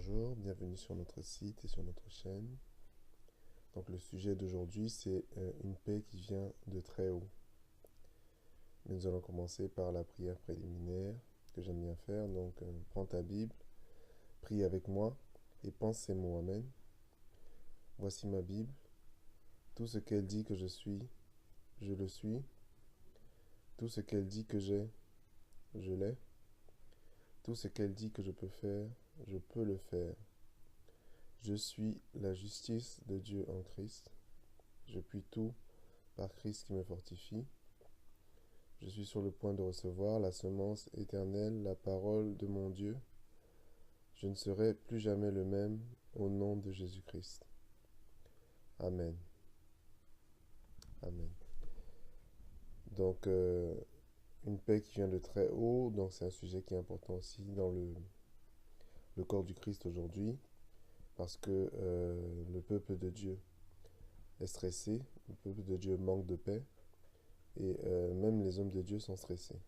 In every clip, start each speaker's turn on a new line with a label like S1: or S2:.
S1: bonjour, bienvenue sur notre site et sur notre chaîne. Donc le sujet d'aujourd'hui c'est une paix qui vient de très haut. Mais nous allons commencer par la prière préliminaire que j'aime bien faire. Donc prends ta Bible, prie avec moi et pense ces mots. Amen. Voici ma Bible. Tout ce qu'elle dit que je suis, je le suis. Tout ce qu'elle dit que j'ai, je l'ai. Tout ce qu'elle dit que je peux faire, je peux le faire. Je suis la justice de Dieu en Christ. Je puis tout par Christ qui me fortifie. Je suis sur le point de recevoir la semence éternelle, la parole de mon Dieu. Je ne serai plus jamais le même au nom de Jésus-Christ. Amen. Amen. Donc, une paix qui vient de très haut. Donc, c'est un sujet qui est important aussi dans le corps du Christ aujourd'hui. Parce que le peuple de Dieu est stressé. Le peuple de Dieu manque de paix. Et même les hommes de Dieu sont stressés.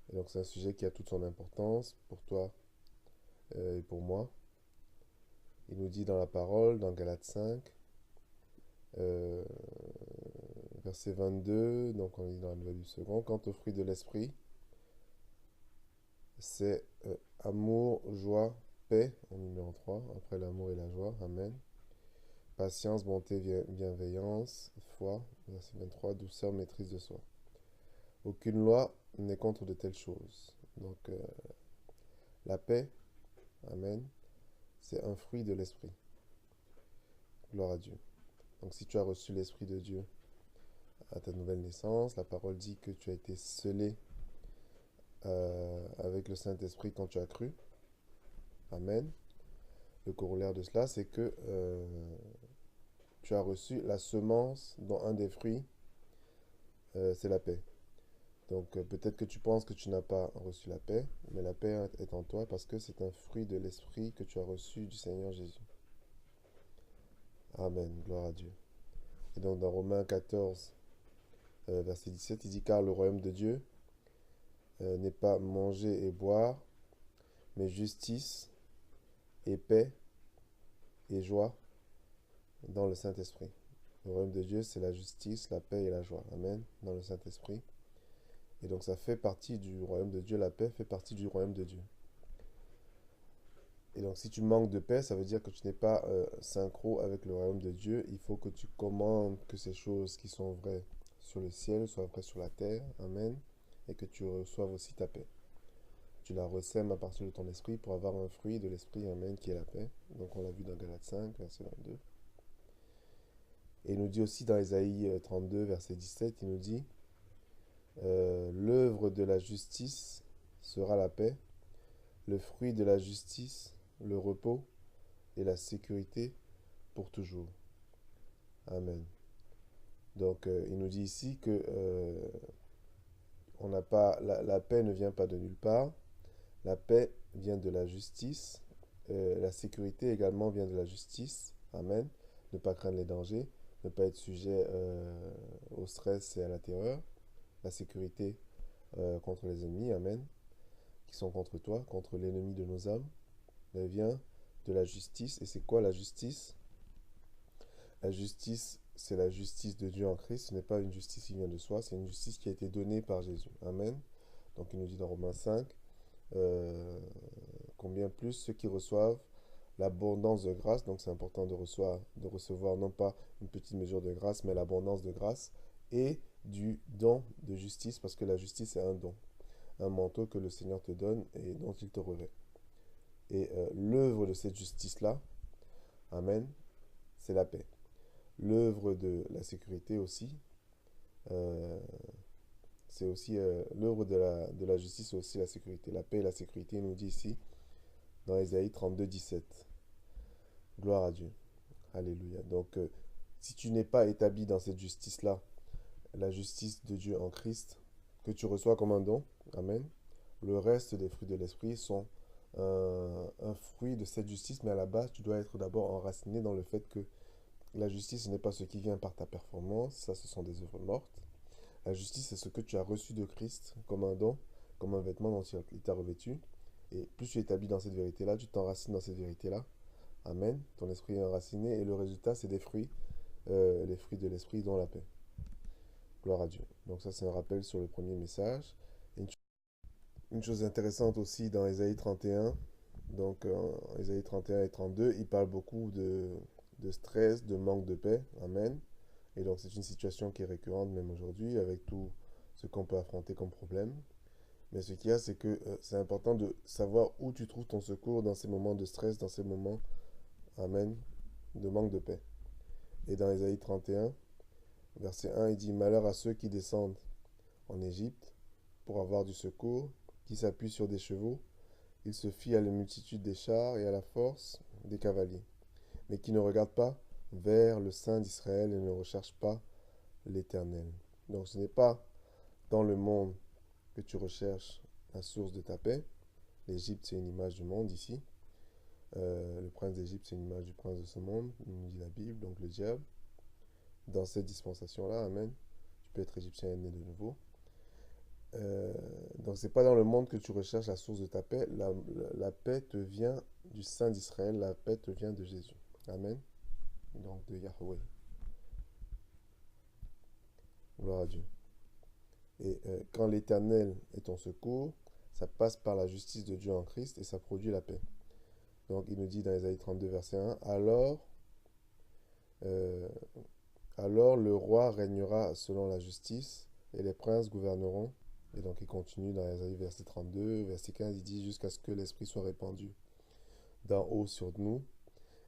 S1: Et donc, c'est un sujet qui a toute son importance pour toi et pour moi. Il nous dit dans la parole, dans Galates 5, euh, verset 22, donc on lit dans la Nouvelle du Second, quant au fruit de l'esprit, c'est amour, joie, paix, en numéro 3, après l'amour et la joie, amen. Patience, bonté, bienveillance, foi, verset 23, douceur, maîtrise de soi. Aucune loi n'est contre de telles choses. Donc la paix, amen, c'est un fruit de l'esprit. Gloire à Dieu. Donc si tu as reçu l'Esprit de Dieu à ta nouvelle naissance, la parole dit que tu as été scellé avec le Saint-Esprit quand tu as cru. Amen. Le corollaire de cela, c'est que tu as reçu la semence dont un des fruits, c'est la paix. Donc peut-être que tu penses que tu n'as pas reçu la paix, mais la paix est en toi parce que c'est un fruit de l'Esprit que tu as reçu du Seigneur Jésus. Amen. Gloire à Dieu. Et donc dans Romains 14, verset 17, il dit car le royaume de Dieu n'est pas manger et boire, mais justice et paix et joie dans le Saint-Esprit. Le royaume de Dieu, c'est la justice, la paix et la joie. Amen. Dans le Saint-Esprit. Et donc ça fait partie du royaume de Dieu. La paix fait partie du royaume de Dieu. Et donc si tu manques de paix, ça veut dire que tu n'es pas synchro avec le royaume de Dieu. Il faut que tu commandes que ces choses qui sont vraies sur le ciel soient vraies sur la terre. Amen. Et que tu reçoives aussi ta paix. Tu la ressèmes à partir de ton esprit pour avoir un fruit de l'esprit, amen, qui est la paix. Donc on l'a vu dans Galates 5, verset 22. Et il nous dit aussi dans Ésaïe 32, verset 17, il nous dit l'œuvre de la justice sera la paix, le fruit de la justice, le repos et la sécurité pour toujours. Amen. Donc il nous dit ici que on n'a pas, la paix ne vient pas de nulle part. La paix vient de la justice. La sécurité également vient de la justice. Amen. Ne pas craindre les dangers. Ne pas être sujet au stress et à la terreur. La sécurité contre les ennemis. Amen. Qui sont contre toi, contre l'ennemi de nos âmes. Elle vient de la justice. Et c'est quoi la justice? La justice, c'est la justice de Dieu en Christ. Ce n'est pas une justice qui vient de soi. C'est une justice qui a été donnée par Jésus. Amen. Donc il nous dit dans Romains 5, combien plus ceux qui reçoivent l'abondance de grâce, donc c'est important de recevoir non pas une petite mesure de grâce, mais l'abondance de grâce et du don de justice, parce que la justice est un don, un manteau que le Seigneur te donne et dont il te revêt. Et l'œuvre de cette justice-là, amen, c'est la paix. L'œuvre de la sécurité aussi, euh, c'est aussi l'œuvre de la justice, c'est aussi la sécurité. La paix et la sécurité, il nous dit ici, dans Ésaïe 32, 17. Gloire à Dieu. Alléluia. Donc, si tu n'es pas établi dans cette justice-là, la justice de Dieu en Christ, que tu reçois comme un don, amen, le reste des fruits de l'esprit sont un fruit de cette justice, mais à la base, tu dois être d'abord enraciné dans le fait que la justice, ce n'est pas ce qui vient par ta performance, ça, ce sont des œuvres mortes. La justice, c'est ce que tu as reçu de Christ comme un don, comme un vêtement dont il t'a revêtu. Et plus tu établis dans cette vérité-là, tu t'enracines dans cette vérité-là. Amen. Ton esprit est enraciné et le résultat, c'est des fruits, les fruits de l'esprit, dont la paix. Gloire à Dieu. Donc ça, c'est un rappel sur le premier message. Et une chose intéressante aussi dans Ésaïe 31, donc Ésaïe 31 et 32, il parle beaucoup de stress, de manque de paix. Amen. Et donc c'est une situation qui est récurrente même aujourd'hui avec tout ce qu'on peut affronter comme problème. Mais ce qu'il y a, c'est que c'est important de savoir où tu trouves ton secours dans ces moments de stress, dans ces moments, amen, de manque de paix. Et dans Ésaïe 31, verset 1, il dit: Malheur à ceux qui descendent en Égypte pour avoir du secours, qui s'appuient sur des chevaux. Ils se fient à la multitude des chars et à la force des cavaliers, mais qui ne regardent pas vers le Saint d'Israël et ne recherchent pas l'Éternel. Donc ce n'est pas dans le monde que tu recherches la source de ta paix. L'Égypte, c'est une image du monde ici. Le prince d'Égypte, c'est une image du prince de ce monde, nous dit la Bible, donc le diable. Dans cette dispensation-là, amen, tu peux être égyptien et né de nouveau. Donc, c'est pas dans le monde que tu recherches la source de ta paix. La paix te vient du Saint d'Israël, la paix te vient de Jésus. Amen. Donc, de Yahweh. Gloire à Dieu. Et quand l'Éternel est ton secours, ça passe par la justice de Dieu en Christ et ça produit la paix. Donc, il nous dit dans Ésaïe 32, verset 1, euh, alors le roi régnera selon la justice et les princes gouverneront. Et donc il continue dans Ésaïe verset 32, verset 15, il dit: jusqu'à ce que l'Esprit soit répandu d'en haut sur nous,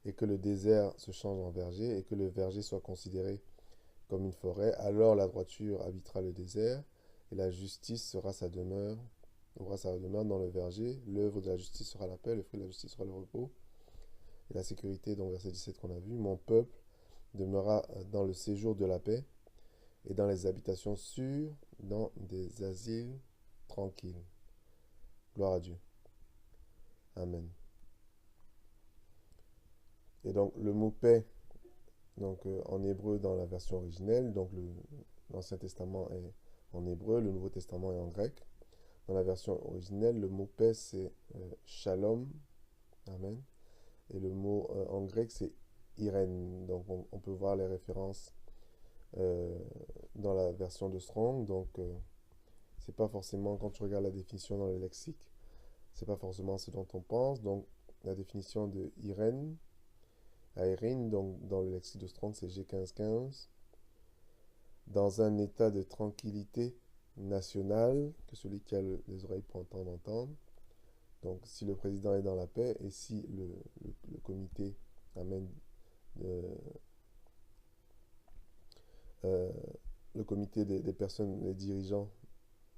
S1: et que le désert se change en verger, et que le verger soit considéré comme une forêt. Alors la droiture habitera le désert, et la justice sera sa demeure, aura sa demeure dans le verger. L'œuvre de la justice sera la paix, le fruit de la justice sera le repos, et la sécurité, donc verset 17 qu'on a vu. Mon peuple demeurera dans le séjour de la paix, et dans les habitations sûres, dans des asiles tranquilles. Gloire à Dieu. Amen. Et donc le mot paix, donc en hébreu dans la version originelle, donc l'Ancien Testament est en hébreu, le Nouveau Testament est en grec. Dans la version originelle, le mot paix c'est shalom, amen. Et le mot en grec c'est irène. Donc on peut voir les références euh, dans la version de Strong. Donc c'est pas forcément, quand tu regardes la définition dans le lexique, c'est pas forcément ce dont on pense. Donc la définition de irène, Aérine, donc dans le lexique de Strong, c'est G1515. Dans un état de tranquillité nationale, que celui qui a les oreilles pour entendre. Donc, si le président est dans la paix et si le comité amène euh, le comité des personnes, les dirigeants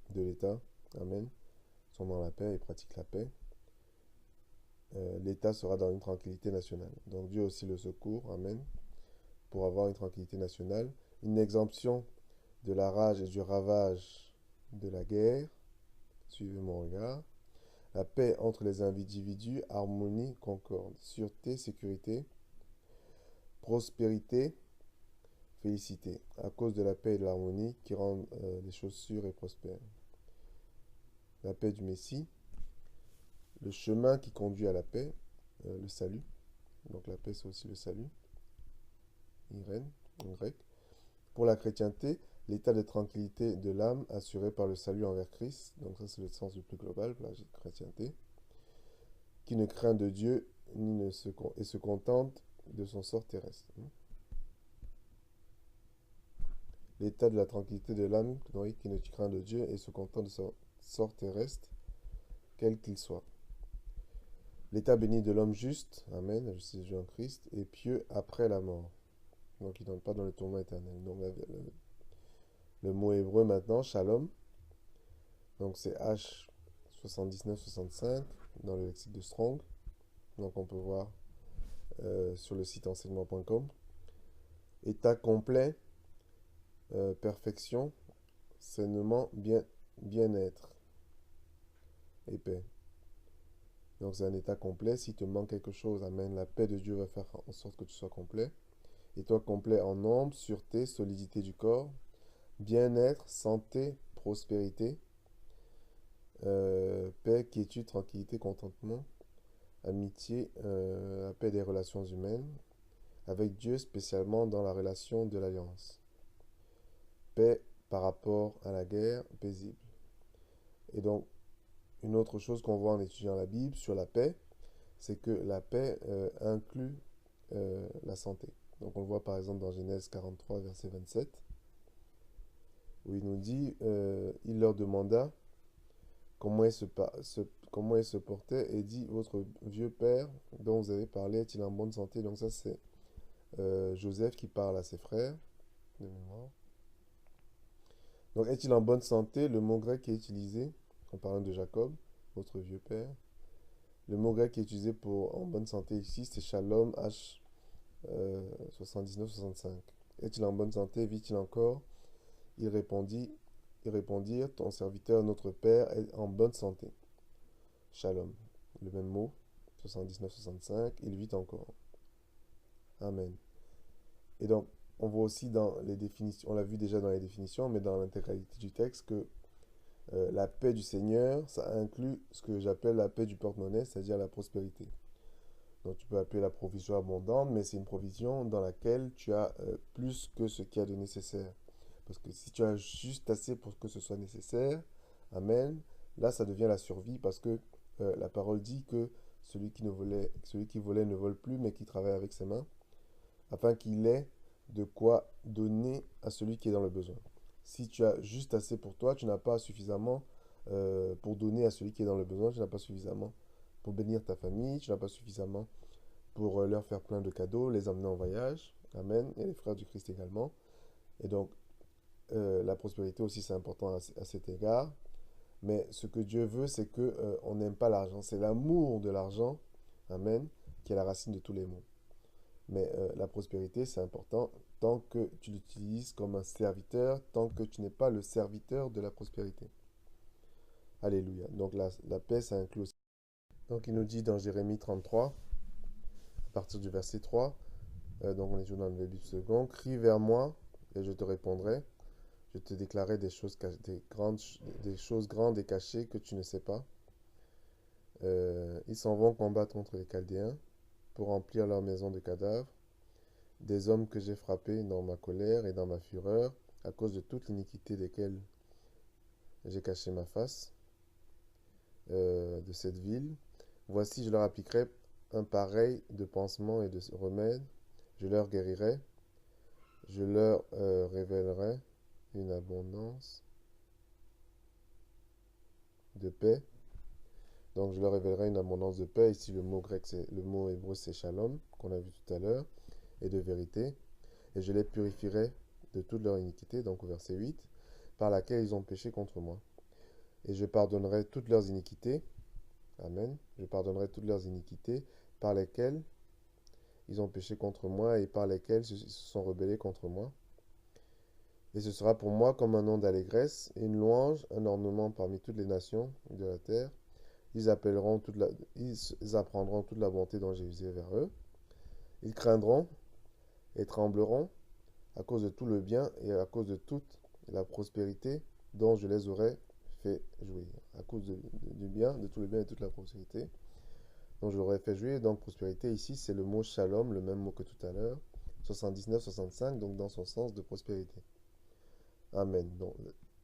S1: de l'État, amen, sont dans la paix et pratiquent la paix, l'État sera dans une tranquillité nationale. Donc Dieu aussi le secours, amen, pour avoir une tranquillité nationale, une exemption de la rage et du ravage de la guerre, suivez mon regard, la paix entre les individus, harmonie, concorde, sûreté, sécurité, prospérité, félicité, à cause de la paix et de l'harmonie qui rendent les choses sûres et prospères. La paix du Messie, le chemin qui conduit à la paix, le salut. Donc la paix, c'est aussi le salut. Irène, en grec. Pour la chrétienté, l'état de tranquillité de l'âme assuré par le salut envers Christ. Donc ça, c'est le sens le plus global pour la chrétienté. Qui ne craint de Dieu et se contente de son sort terrestre. L'état de la tranquillité de l'âme qui ne craint de Dieu et se contente de son sort terrestre, quel qu'il soit. L'état béni de l'homme juste, amen, la justice de Dieu en Christ, et pieux après la mort. Donc il ne donne pas dans le tourment éternel. Donc le mot hébreu maintenant, shalom, donc c'est H7965 dans le lexique de Strong. Donc on peut voir sur le site enseignement.com. État complet, perfection, sainement, bien-être et paix. Donc c'est un état complet. Si te manque quelque chose, amen, la paix de Dieu va faire en sorte que tu sois complet. Et toi complet en nombre, sûreté, solidité du corps, bien-être, santé, prospérité, paix, quiétude, tranquillité, contentement, amitié, la paix des relations humaines, avec Dieu spécialement dans la relation de l'alliance. Paix par rapport à la guerre, paisible. Et donc, une autre chose qu'on voit en étudiant la Bible sur la paix, c'est que la paix inclut la santé. Donc on le voit par exemple dans Genèse 43, verset 27, où il nous dit, il leur demanda comment il se portait et dit, votre vieux père dont vous avez parlé est-il en bonne santé? Donc ça c'est Joseph qui parle à ses frères de mémoire. Donc est-il en bonne santé? Le mot grec qui est utilisé en parlant de Jacob, votre vieux père. Le mot grec qui est utilisé pour en bonne santé ici, c'est shalom, H 79-65. Est-il en bonne santé? Vit-il encore? Il répondit, Ils répondirent, ton serviteur, notre père, est en bonne santé. Shalom. Le même mot, 79-65, il vit encore. Amen. Et donc, on voit aussi dans les définitions, on l'a vu déjà dans les définitions, mais dans l'intégralité du texte, que la paix du Seigneur, ça inclut ce que j'appelle la paix du porte-monnaie, c'est-à-dire la prospérité. Donc tu peux appeler la provision abondante, mais c'est une provision dans laquelle tu as plus que ce qu'il y a de nécessaire. Parce que si tu as juste assez pour que ce soit nécessaire, amen, là ça devient la survie parce que la parole dit que celui qui volait ne vole plus, mais qui travaille avec ses mains, afin qu'il ait de quoi donner à celui qui est dans le besoin. Si tu as juste assez pour toi, tu n'as pas suffisamment pour donner à celui qui est dans le besoin, tu n'as pas suffisamment pour bénir ta famille, tu n'as pas suffisamment pour leur faire plein de cadeaux, les emmener en voyage. Amen. Et les frères du Christ également. Et donc, la prospérité aussi, c'est important à cet égard. Mais ce que Dieu veut, c'est que on n'aime pas l'argent. C'est l'amour de l'argent, amen, qui est la racine de tous les maux. Mais la prospérité, c'est important tant que tu l'utilises comme un serviteur, tant que tu n'es pas le serviteur de la prospérité. Alléluia. Donc la paix, ça inclut aussi. Donc il nous dit dans Jérémie 33, à partir du verset 3, donc on est toujours dans le Bible second, crie vers moi et je te répondrai. Je te déclarerai des choses grandes et cachées que tu ne sais pas. Ils s'en vont combattre contre les Chaldéens pour remplir leur maison de cadavres, des hommes que j'ai frappés dans ma colère et dans ma fureur, à cause de toute l'iniquité desquelles j'ai caché ma face de cette ville. Voici, je leur appliquerai un pareil de pansement et de remède. Je leur guérirai, je leur révélerai une abondance de paix. Donc je leur révélerai une abondance de paix. Ici le mot hébreu c'est shalom, qu'on a vu tout à l'heure, et de vérité. Et je les purifierai de toute leur iniquité, donc au verset 8, par laquelle ils ont péché contre moi. Et je pardonnerai toutes leurs iniquités. Amen. Je pardonnerai toutes leurs iniquités par lesquelles ils ont péché contre moi et par lesquelles ils se sont rebellés contre moi. Et ce sera pour moi comme un nom d'allégresse, une louange, un ornement parmi toutes les nations de la terre. Ils apprendront toute la bonté dont j'ai usé vers eux. Ils craindront et trembleront à cause de tout le bien et à cause de toute la prospérité dont je les aurai fait jouir. À cause du bien, de tout le bien et toute la prospérité dont je l'aurais fait jouir. Donc prospérité ici, c'est le mot shalom, le même mot que tout à l'heure. 79-65, donc dans son sens de prospérité. Amen. Donc,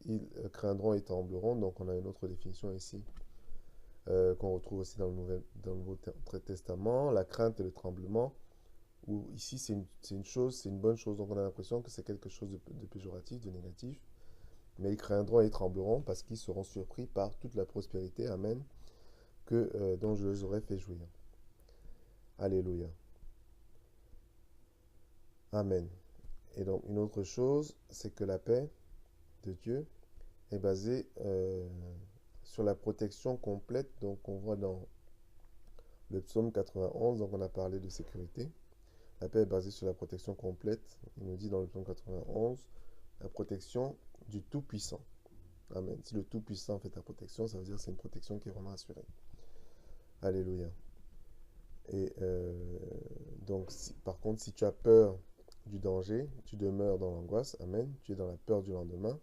S1: ils craindront et trembleront. Donc, on a une autre définition ici qu'on retrouve aussi dans le Nouveau Testament. La crainte et le tremblement. Où ici, c'est une chose, c'est une bonne chose. Donc, on a l'impression que c'est quelque chose de péjoratif, de négatif. Mais ils craindront et trembleront parce qu'ils seront surpris par toute la prospérité. Amen. Dont je les aurais fait jouir. Alléluia. Amen. Et donc, une autre chose, c'est que la paix de Dieu est basée sur la protection complète. Donc, on voit dans le psaume 91, donc on a parlé de sécurité. La paix est basée sur la protection complète. Il nous dit dans le psaume 91, la protection du Tout-Puissant. Amen. Si le Tout-Puissant fait ta protection, ça veut dire que c'est une protection qui est vraiment assurée. Alléluia. Et donc, par contre, si tu as peur du danger, tu demeures dans l'angoisse. Amen. Tu es dans la peur du lendemain.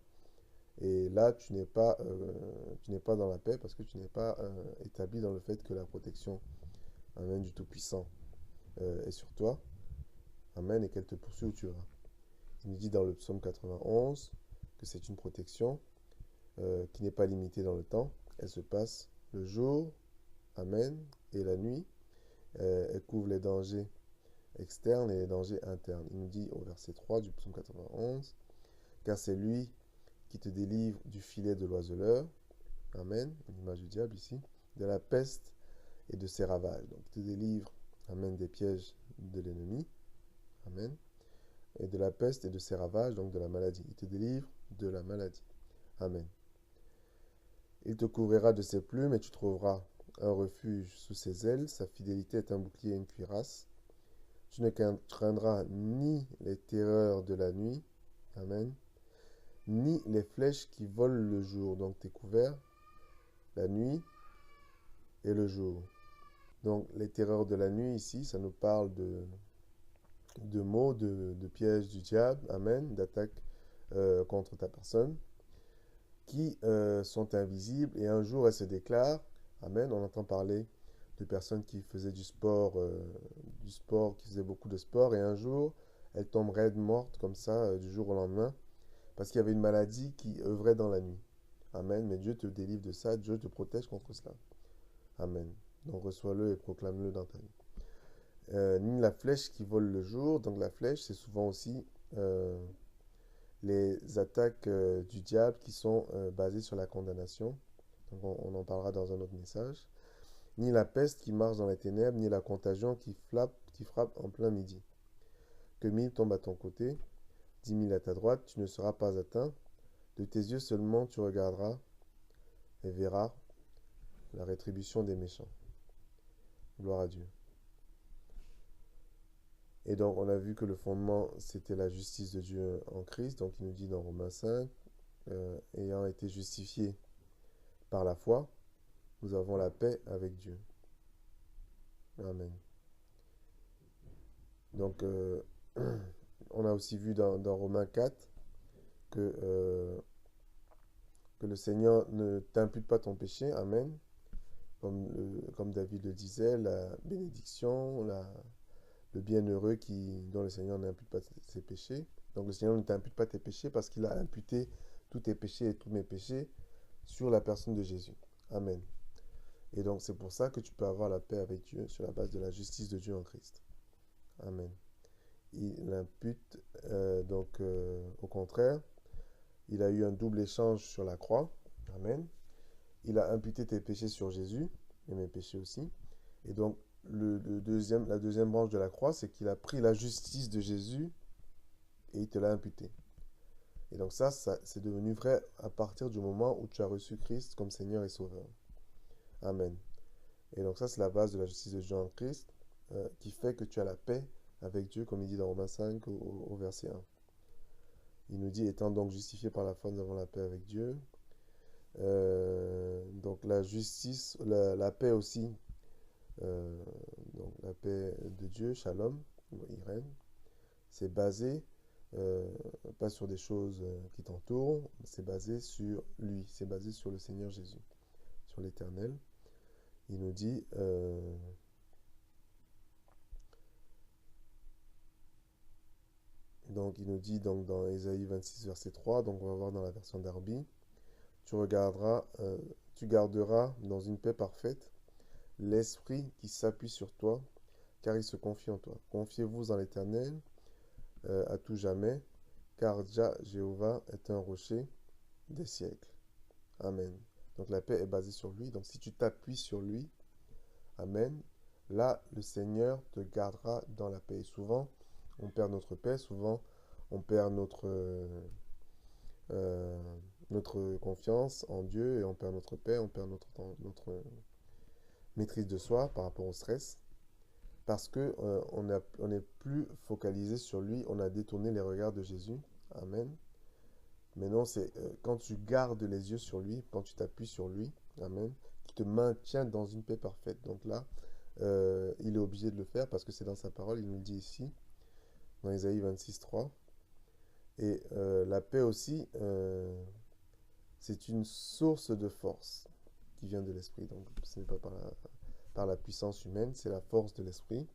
S1: Et là, tu n'es pas dans la paix parce que tu n'es pas établi dans le fait que la protection, amen, du Tout-Puissant est sur toi, amen, et qu'elle te poursuit où tu vas. Il nous dit dans le psaume 91 que c'est une protection qui n'est pas limitée dans le temps. Elle se passe le jour, amen, et la nuit. Elle couvre les dangers externes et les dangers internes. Il nous dit au verset 3 du psaume 91, car c'est lui qui te délivre du filet de l'oiseleur, amen, l'image du diable ici, de la peste et de ses ravages. Donc, il te délivre, amen, des pièges de l'ennemi, amen, et de la peste et de ses ravages, donc de la maladie. Il te délivre de la maladie, amen. Il te couvrira de ses plumes et tu trouveras un refuge sous ses ailes. Sa fidélité est un bouclier et une cuirasse. Tu ne craindras ni les terreurs de la nuit, amen, ni les flèches qui volent le jour. Donc, tu es couvert la nuit et le jour. Donc, les terreurs de la nuit, ici, ça nous parle de maux, de pièges du diable, amen, d'attaques contre ta personne, qui sont invisibles, et un jour, elles se déclarent, amen, on entend parler de personnes qui faisaient du sport, qui faisaient beaucoup de sport, et un jour, elles tombent raides mortes, comme ça, du jour au lendemain, parce qu'il y avait une maladie qui œuvrait dans la nuit. Amen, mais Dieu te délivre de ça, Dieu te protège contre cela. Amen. Donc reçois-le et proclame-le dans ta vie. Ni la flèche qui vole le jour. Donc la flèche, c'est souvent aussi les attaques du diable qui sont basées sur la condamnation. Donc on en parlera dans un autre message. Ni la peste qui marche dans les ténèbres, ni la contagion qui frappe en plein midi. Que 1000 tombent à ton côté, 10 000 à ta droite, tu ne seras pas atteint. De tes yeux seulement tu regarderas et verras la rétribution des méchants. Gloire à Dieu. Et donc, on a vu que le fondement, c'était la justice de Dieu en Christ. Donc, il nous dit dans Romains 5, ayant été justifiés par la foi, nous avons la paix avec Dieu. Amen. Donc, on a aussi vu dans Romains 4 que le Seigneur ne t'impute pas ton péché. Amen. Comme David le disait, la bénédiction, le bienheureux dont le Seigneur n'impute pas ses péchés. Donc le Seigneur ne t'impute pas tes péchés parce qu'il a imputé tous tes péchés et tous mes péchés sur la personne de Jésus. Amen. Et donc c'est pour ça que tu peux avoir la paix avec Dieu sur la base de la justice de Dieu en Christ. Amen. Il impute, au contraire, il a eu un double échange sur la croix. Amen. Il a imputé tes péchés sur Jésus, et mes péchés aussi. Et donc la deuxième branche de la croix, c'est qu'il a pris la justice de Jésus et il te l'a imputé. Et donc ça c'est devenu vrai à partir du moment où tu as reçu Christ comme Seigneur et Sauveur. Amen. Et donc ça, c'est la base de la justice de Dieu en Christ, qui fait que tu as la paix avec Dieu, comme il dit dans Romains 5 au verset 1. Il nous dit, étant donc justifiés par la foi, nous avons la paix avec Dieu. Donc la justice, la paix aussi, donc la paix de Dieu, Shalom, Irène, c'est basé pas sur des choses qui t'entourent, c'est basé sur lui, c'est basé sur le Seigneur Jésus, sur l'Éternel. Il nous dit donc dans Ésaïe 26 verset 3, donc on va voir dans la version d'Arby, tu garderas dans une paix parfaite l'esprit qui s'appuie sur toi, car il se confie en toi. Confiez-vous en l'Éternel à tout jamais, car Jéhovah est un rocher des siècles. Amen. Donc la paix est basée sur lui. Donc si tu t'appuies sur lui, amen, là le Seigneur te gardera dans la paix. Et souvent, on perd notre paix, souvent on perd notre confiance en Dieu et on perd notre paix, on perd notre maîtrise de soi par rapport au stress. Parce que on n'est plus focalisé sur lui, on a détourné les regards de Jésus. Amen. Mais non, c'est quand tu gardes les yeux sur lui, quand tu t'appuies sur lui, amen, qui te maintient dans une paix parfaite. Donc là, il est obligé de le faire parce que c'est dans sa parole, il nous le dit ici, dans Ésaïe 26, 3. Et la paix aussi, c'est une source de force qui vient de l'esprit. Donc, ce n'est pas par la puissance humaine, c'est la force de l'esprit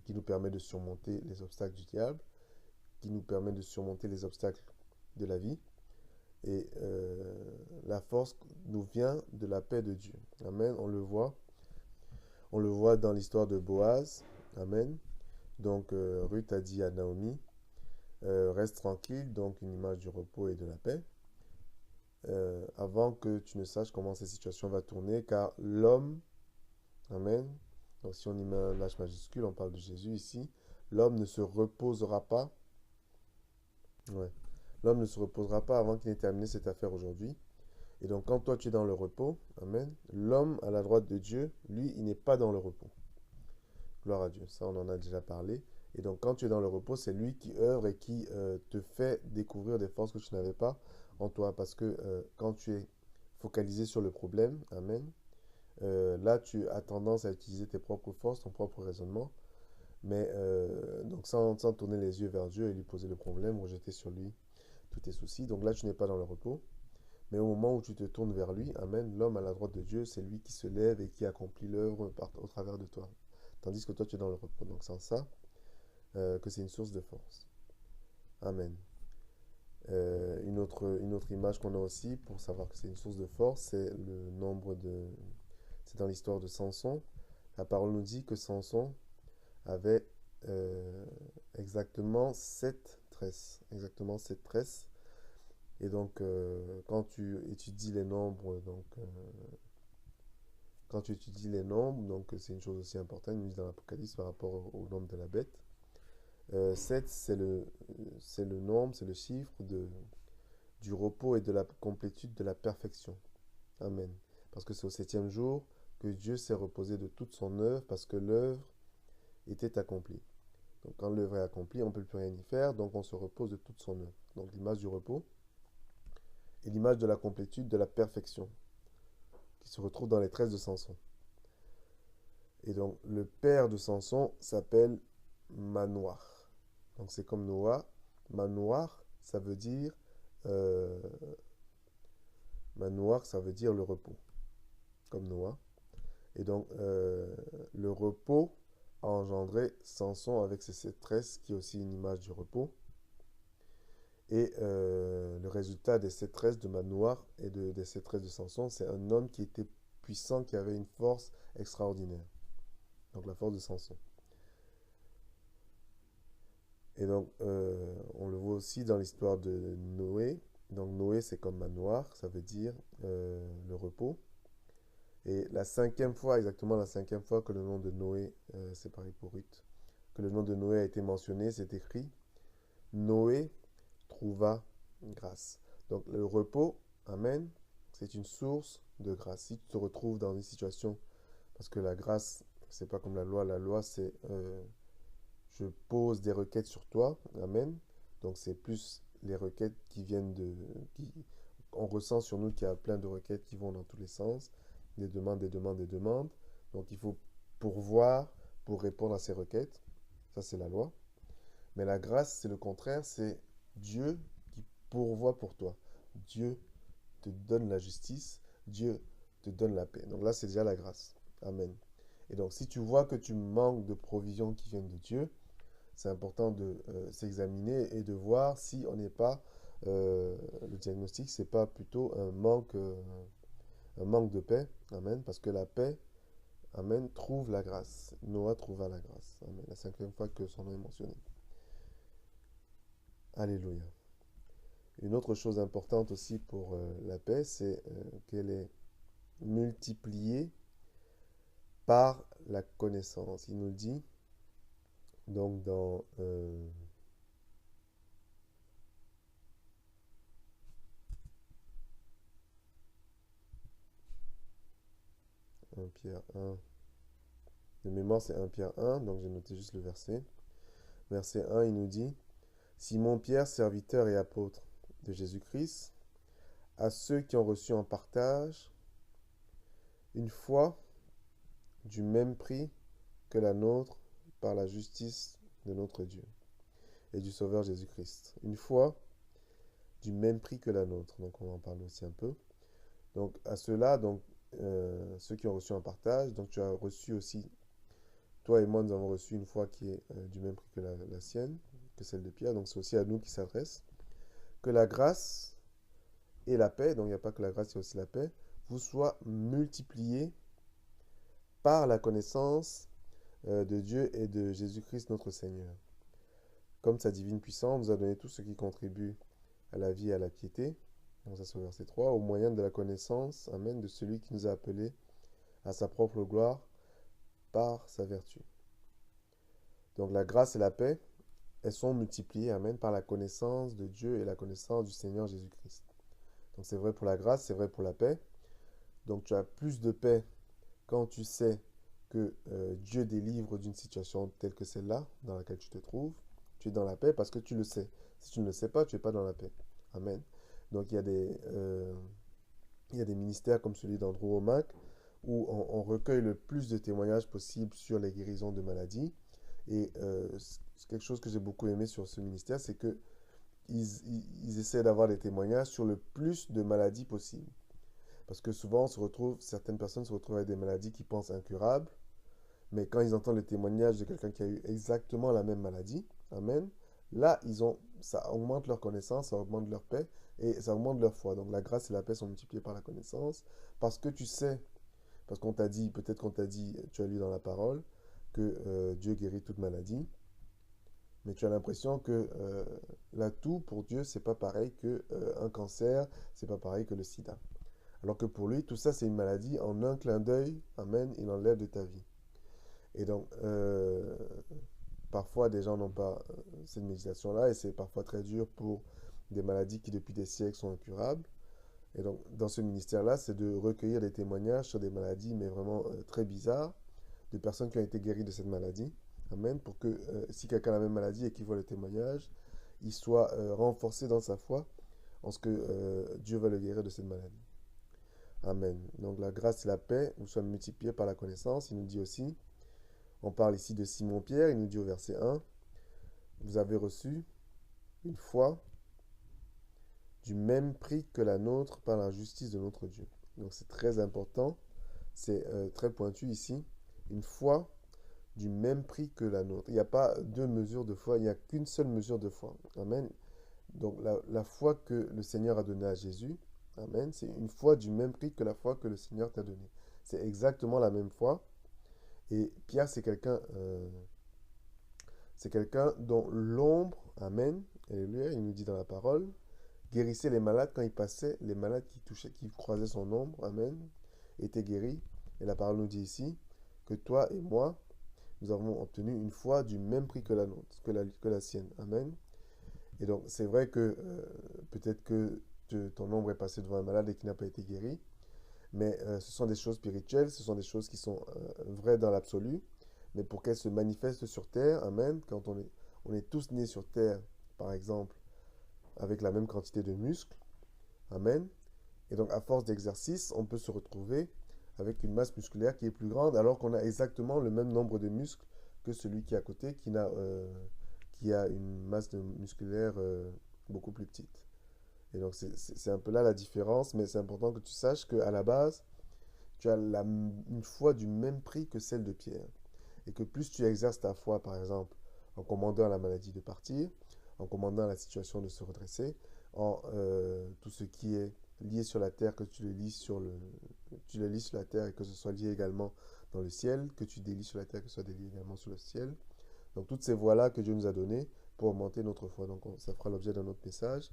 S1: qui nous permet de surmonter les obstacles du diable, qui nous permet de surmonter les obstacles de la vie. Et la force nous vient de la paix de Dieu. Amen. On le voit. On le voit dans l'histoire de Boaz. Amen. Donc, Ruth a dit à Naomi, reste tranquille, donc une image du repos et de la paix, avant que tu ne saches comment cette situation va tourner, car l'homme, amen, donc si on y met un H majuscule, on parle de Jésus ici, l'homme ne se reposera pas, ouais, l'homme ne se reposera pas avant qu'il ait terminé cette affaire aujourd'hui. Et donc quand toi tu es dans le repos, amen, l'homme à la droite de Dieu, lui, il n'est pas dans le repos. Gloire à Dieu, ça on en a déjà parlé. Et donc quand tu es dans le repos, c'est lui qui œuvre et qui te fait découvrir des forces que tu n'avais pas en toi. Parce que quand tu es focalisé sur le problème, amen, là tu as tendance à utiliser tes propres forces, ton propre raisonnement. Mais donc sans tourner les yeux vers Dieu et lui poser le problème, rejeter sur lui tous tes soucis. Donc là tu n'es pas dans le repos. Mais au moment où tu te tournes vers lui, amen, l'homme à la droite de Dieu, c'est lui qui se lève et qui accomplit l'œuvre au travers de toi. Tandis que toi, tu es dans le repos. Donc, sans ça, que c'est une source de force. Amen. Une autre image qu'on a aussi pour savoir que c'est une source de force, c'est le nombre de... C'est dans l'histoire de Samson. La parole nous dit que Samson avait exactement 7 tresses. Exactement 7 tresses. Et donc, quand tu étudies les nombres, quand tu étudies les nombres, donc c'est une chose aussi importante, il nous dit dans l'Apocalypse par rapport au nombre de la bête. 7, c'est le nombre, c'est le chiffre du repos et de la complétude de la perfection. Amen. Parce que c'est au septième jour que Dieu s'est reposé de toute son œuvre, parce que l'œuvre était accomplie. Donc quand l'œuvre est accomplie, on ne peut plus rien y faire, donc on se repose de toute son œuvre. Donc l'image du repos et l'image de la complétude de la perfection, qui se retrouve dans les tresses de Samson. Et donc le père de Samson s'appelle Manoir. Donc c'est comme Noah. Manoir, ça veut dire Manoir, ça veut dire le repos, comme Noah. Et donc le repos a engendré Samson avec ses 7 tresses, qui est aussi une image du repos. Et le résultat des 7 tresses de Manoir et des 7 tresses de Samson, c'est un homme qui était puissant, qui avait une force extraordinaire. Donc la force de Samson. Et donc, on le voit aussi dans l'histoire de Noé. Donc, Noé, c'est comme Manoir, ça veut dire le repos. Et la 5e fois, exactement la 5e fois que le nom de Noé, c'est pareil pour Ruth, que le nom de Noé a été mentionné, c'est écrit Noé trouva grâce. Donc, le repos, amen, c'est une source de grâce. Si tu te retrouves dans une situation, parce que la grâce, c'est pas comme la loi, c'est je pose des requêtes sur toi, amen. Donc c'est plus les requêtes qui viennent on ressent sur nous qu'il y a plein de requêtes qui vont dans tous les sens, des demandes, des demandes, des demandes. Donc il faut pourvoir pour répondre à ces requêtes. Ça c'est la loi. Mais la grâce, c'est le contraire, c'est Dieu qui pourvoit pour toi. Dieu te donne la justice, Dieu te donne la paix. Donc là, c'est déjà la grâce. Amen. Et donc, si tu vois que tu manques de provisions qui viennent de Dieu, c'est important de s'examiner et de voir si on n'est pas, le diagnostic, c'est pas plutôt un manque de paix. Amen. Parce que la paix, amen, trouve la grâce. Noah trouva la grâce. Amen. La 5e fois que son nom est mentionné. Alléluia. Une autre chose importante aussi pour la paix, c'est qu'elle est multipliée par la connaissance. Il nous dit, donc dans 1 Pierre 1, de mémoire c'est 1 Pierre 1, donc j'ai noté juste le verset. Verset 1, il nous dit, Simon Pierre, serviteur et apôtre de Jésus-Christ, à ceux qui ont reçu en partage une foi du même prix que la nôtre par la justice de notre Dieu et du Sauveur Jésus-Christ. Une foi du même prix que la nôtre. Donc on va en parler aussi un peu. Donc à ceux-là, donc ceux qui ont reçu un partage, donc tu as reçu aussi, toi et moi, nous avons reçu une foi qui est du même prix que la sienne, que celle de Pierre, donc c'est aussi à nous qui s'adresse. Que la grâce et la paix, donc il n'y a pas que la grâce, il y a aussi la paix, vous soient multipliées par la connaissance de Dieu et de Jésus-Christ notre Seigneur. Comme sa divine puissance nous a donné tout ce qui contribue à la vie et à la piété. Donc ça c'est au verset 3, au moyen de la connaissance, amen, de celui qui nous a appelés à sa propre gloire par sa vertu. Donc la grâce et la paix, elles sont multipliées, amen, par la connaissance de Dieu et la connaissance du Seigneur Jésus-Christ. Donc c'est vrai pour la grâce, c'est vrai pour la paix. Donc tu as plus de paix quand tu sais que Dieu délivre d'une situation telle que celle-là, dans laquelle tu te trouves. Tu es dans la paix parce que tu le sais. Si tu ne le sais pas, tu n'es pas dans la paix. Amen. Donc il y a des ministères comme celui d'Andrew Womack où on recueille le plus de témoignages possible sur les guérisons de maladies. Et c'est quelque chose que j'ai beaucoup aimé sur ce ministère, c'est que ils essaient d'avoir des témoignages sur le plus de maladies possible. Parce que souvent, certaines personnes se retrouvent avec des maladies qu'ils pensent incurables, mais quand ils entendent le témoignage de quelqu'un qui a eu exactement la même maladie, amen, là, ça augmente leur connaissance, ça augmente leur paix et ça augmente leur foi. Donc la grâce et la paix sont multipliées par la connaissance parce que tu sais, parce qu'on t'a dit, peut-être qu'on t'a dit, tu as lu dans la parole, que Dieu guérit toute maladie, mais tu as l'impression que l'atout pour Dieu, c'est pas pareil que un cancer, c'est pas pareil que le sida. Alors que pour lui, tout ça, c'est une maladie. En un clin d'œil, amen, il enlève de ta vie. Et donc, parfois, des gens n'ont pas cette méditation-là, et c'est parfois très dur pour des maladies qui, depuis des siècles, sont incurables. Et donc, dans ce ministère-là, c'est de recueillir des témoignages sur des maladies, mais vraiment très bizarres, de personnes qui ont été guéries de cette maladie. Amen. Pour que, si quelqu'un a la même maladie et qu'il voit le témoignage, il soit renforcé dans sa foi en ce que Dieu va le guérir de cette maladie. Amen. Donc la grâce et la paix vous soient multipliées par la connaissance. Il nous dit aussi, on parle ici de Simon-Pierre, il nous dit au verset 1, vous avez reçu une foi du même prix que la nôtre par la justice de notre Dieu. Donc c'est très important, c'est très pointu ici. Une foi du même prix que la nôtre. Il n'y a pas deux mesures de foi, il n'y a qu'une seule mesure de foi. Amen. Donc la foi que le Seigneur a donnée à Jésus, amen, c'est une foi du même prix que la foi que le Seigneur t'a donnée. C'est exactement la même foi. Et Pierre, c'est quelqu'un dont l'ombre, amen, alléluia, il nous dit dans la parole, guérissait les malades quand il passait, les malades qui croisaient son ombre, amen, étaient guéris. Et la parole nous dit ici que toi et moi, nous avons obtenu une foi du même prix que la nôtre, que la sienne, amen. Et donc, c'est vrai que peut-être que ton ombre est passé devant un malade et qui n'a pas été guéri, mais ce sont des choses spirituelles, ce sont des choses qui sont vraies dans l'absolu, mais pour qu'elles se manifestent sur terre, amen, quand on est tous nés sur terre, par exemple, avec la même quantité de muscles, amen, et donc à force d'exercice, on peut se retrouver avec une masse musculaire qui est plus grande, alors qu'on a exactement le même nombre de muscles que celui qui est à côté, qui a une masse musculaire beaucoup plus petite. Et donc c'est un peu là la différence, mais c'est important que tu saches qu'à la base, tu as une foi du même prix que celle de Pierre. Et que plus tu exerces ta foi, par exemple, en commandant à la maladie de partir, en commandant à la situation de se redresser, en tout ce qui est lié sur la terre, que tu le lis sur la terre et que ce soit lié également dans le ciel, que tu délies sur la terre, que ce soit délié également sur le ciel. Donc toutes ces voies-là que Dieu nous a données pour augmenter notre foi. Donc ça fera l'objet d'un autre message.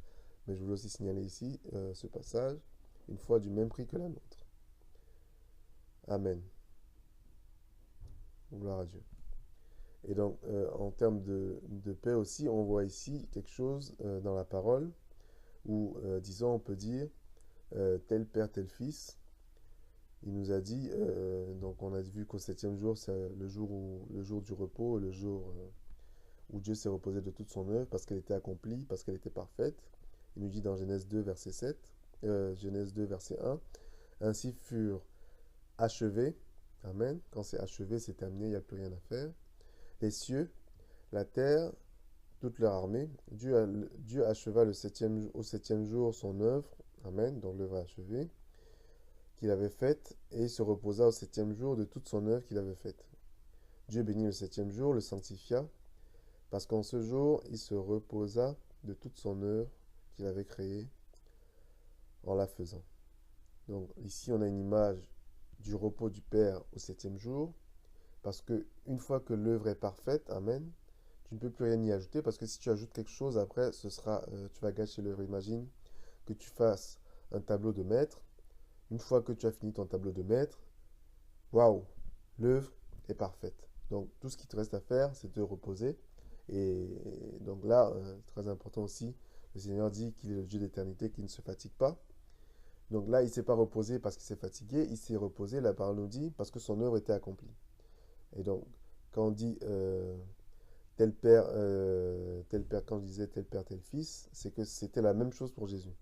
S1: Mais je voulais aussi signaler ici ce passage, une foi du même prix que la nôtre. Amen. Gloire à Dieu. Et donc, en termes de paix aussi, on voit ici quelque chose dans la parole où, disons, on peut dire tel père, tel fils. Il nous a dit, donc on a vu qu'au septième jour, c'est le jour du repos, le jour où Dieu s'est reposé de toute son œuvre parce qu'elle était accomplie, parce qu'elle était parfaite. Il nous dit dans Genèse 2, verset 7, Genèse 2, verset 1, ainsi furent achevés, amen, quand c'est achevé, c'est terminé, il n'y a plus rien à faire, les cieux, la terre, toute leur armée. Dieu acheva au septième jour son œuvre, amen, donc l'œuvre est achevée. qu'il avait faite et il se reposa au septième jour de toute son œuvre qu'il avait faite. Dieu bénit le septième jour, le sanctifia, parce qu'en ce jour, il se reposa de toute son œuvre qu'il avait créée en la faisant. Donc ici, on a une image du repos du Père au septième jour, parce que une fois que l'œuvre est parfaite, amen, tu ne peux plus rien y ajouter, parce que si tu ajoutes quelque chose, après, tu vas gâcher l'œuvre. Imagine que tu fasses un tableau de maître. Une fois que tu as fini ton tableau de maître, waouh, l'œuvre est parfaite. Donc tout ce qui te reste à faire, c'est te reposer. Et donc là, très important aussi, le Seigneur dit qu'il est le Dieu d'éternité, qui ne se fatigue pas. Donc là, il ne s'est pas reposé parce qu'il s'est fatigué, il s'est reposé, la parole nous dit, parce que son œuvre était accomplie. Et donc, quand on dit tel père, quand je disais tel père, tel fils, c'est que c'était la même chose pour Jésus.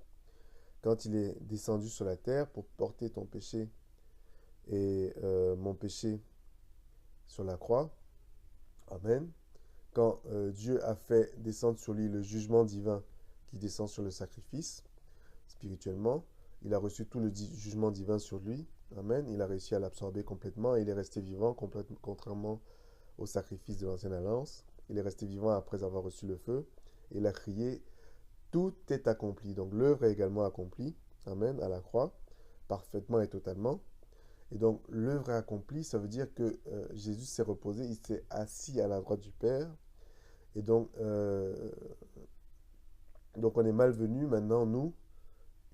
S1: Quand il est descendu sur la terre pour porter ton péché et mon péché sur la croix, amen. Quand Dieu a fait descendre sur lui le jugement divin qui descend sur le sacrifice, spirituellement, il a reçu tout le jugement divin sur lui, amen. Il a réussi à l'absorber complètement et il est resté vivant, contrairement au sacrifice de l'ancienne alliance. Il est resté vivant après avoir reçu le feu. Et il a crié, tout est accompli. Donc l'œuvre est également accomplie, amen, à la croix, parfaitement et totalement. Et donc l'œuvre est accomplie, ça veut dire que Jésus s'est reposé, il s'est assis à la droite du Père. Et donc on est malvenu maintenant, nous,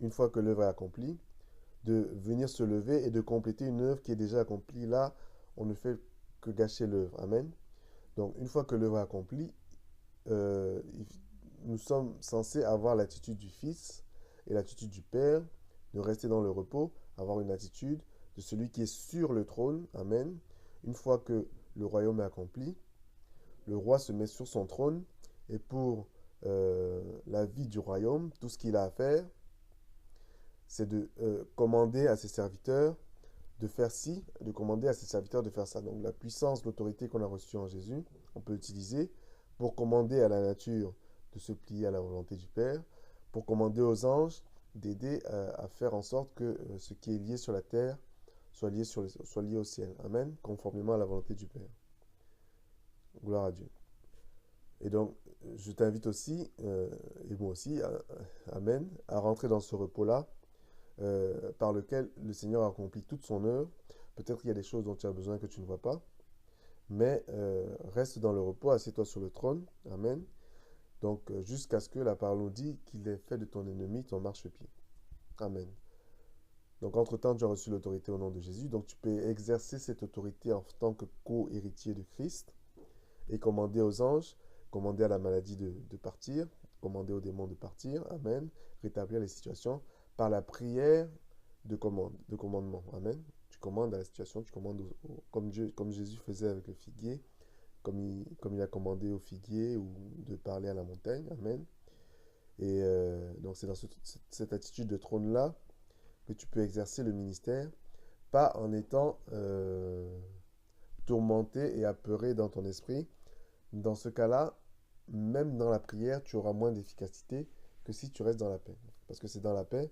S1: une fois que l'œuvre est accomplie, de venir se lever et de compléter une œuvre qui est déjà accomplie. Là, on ne fait que gâcher l'œuvre. Amen. Donc, une fois que l'œuvre est accomplie, euh, nous sommes censés avoir l'attitude du Fils et l'attitude du Père, de rester dans le repos, avoir une attitude de celui qui est sur le trône. Amen. Une fois que le royaume est accompli, le roi se met sur son trône et pour la vie du royaume, tout ce qu'il a à faire, c'est de commander à ses serviteurs de faire ci, de commander à ses serviteurs de faire ça. Donc la puissance, l'autorité qu'on a reçue en Jésus, on peut l'utiliser pour commander à la nature de se plier à la volonté du Père, pour commander aux anges d'aider à faire en sorte que ce qui est lié sur la terre soit lié au ciel. Amen, conformément à la volonté du Père. Gloire à Dieu. Et donc, je t'invite aussi, et moi aussi, Amen, à rentrer dans ce repos-là, par lequel le Seigneur a accompli toute son œuvre. Peut-être qu'il y a des choses dont tu as besoin que tu ne vois pas, mais reste dans le repos, assieds-toi sur le trône. Amen. Donc, jusqu'à ce que la parole nous dit qu'il ait fait de ton ennemi ton marchepied. Amen. Donc, entre-temps, tu as reçu l'autorité au nom de Jésus. Donc, tu peux exercer cette autorité en tant que co-héritier de Christ et commander aux anges, commander à la maladie de partir, commander aux démons de partir. Amen. Rétablir les situations par la prière de commandement. Amen. Tu commandes à la situation, tu commandes comme Jésus faisait avec le figuier, comme il a commandé au figuier ou de parler à la montagne. Amen. Et donc c'est dans cette attitude de trône-là que tu peux exercer le ministère, pas en étant tourmenté et apeuré dans ton esprit. Dans ce cas-là, même dans la prière, tu auras moins d'efficacité que si tu restes dans la paix. Parce que c'est dans la paix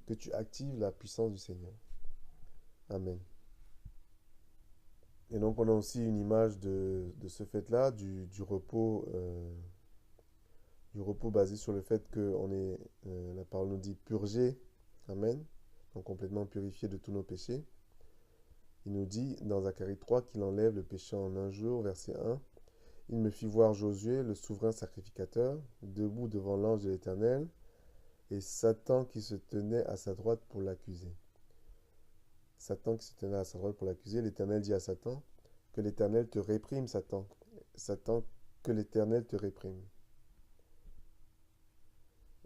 S1: que tu actives la puissance du Seigneur. Amen. Et donc on a aussi une image de ce fait-là, du repos basé sur le fait que la parole nous dit purgé, amen, donc complètement purifié de tous nos péchés. Il nous dit dans Zacharie 3 qu'il enlève le péché en un jour, verset 1. Il me fit voir Josué, le souverain sacrificateur, debout devant l'ange de l'Éternel, et Satan qui se tenait à sa droite pour l'accuser. Satan qui se tenait à sa droite pour l'accuser, l'Éternel dit à Satan, que l'Éternel te réprime, Satan. Satan, que l'Éternel te réprime.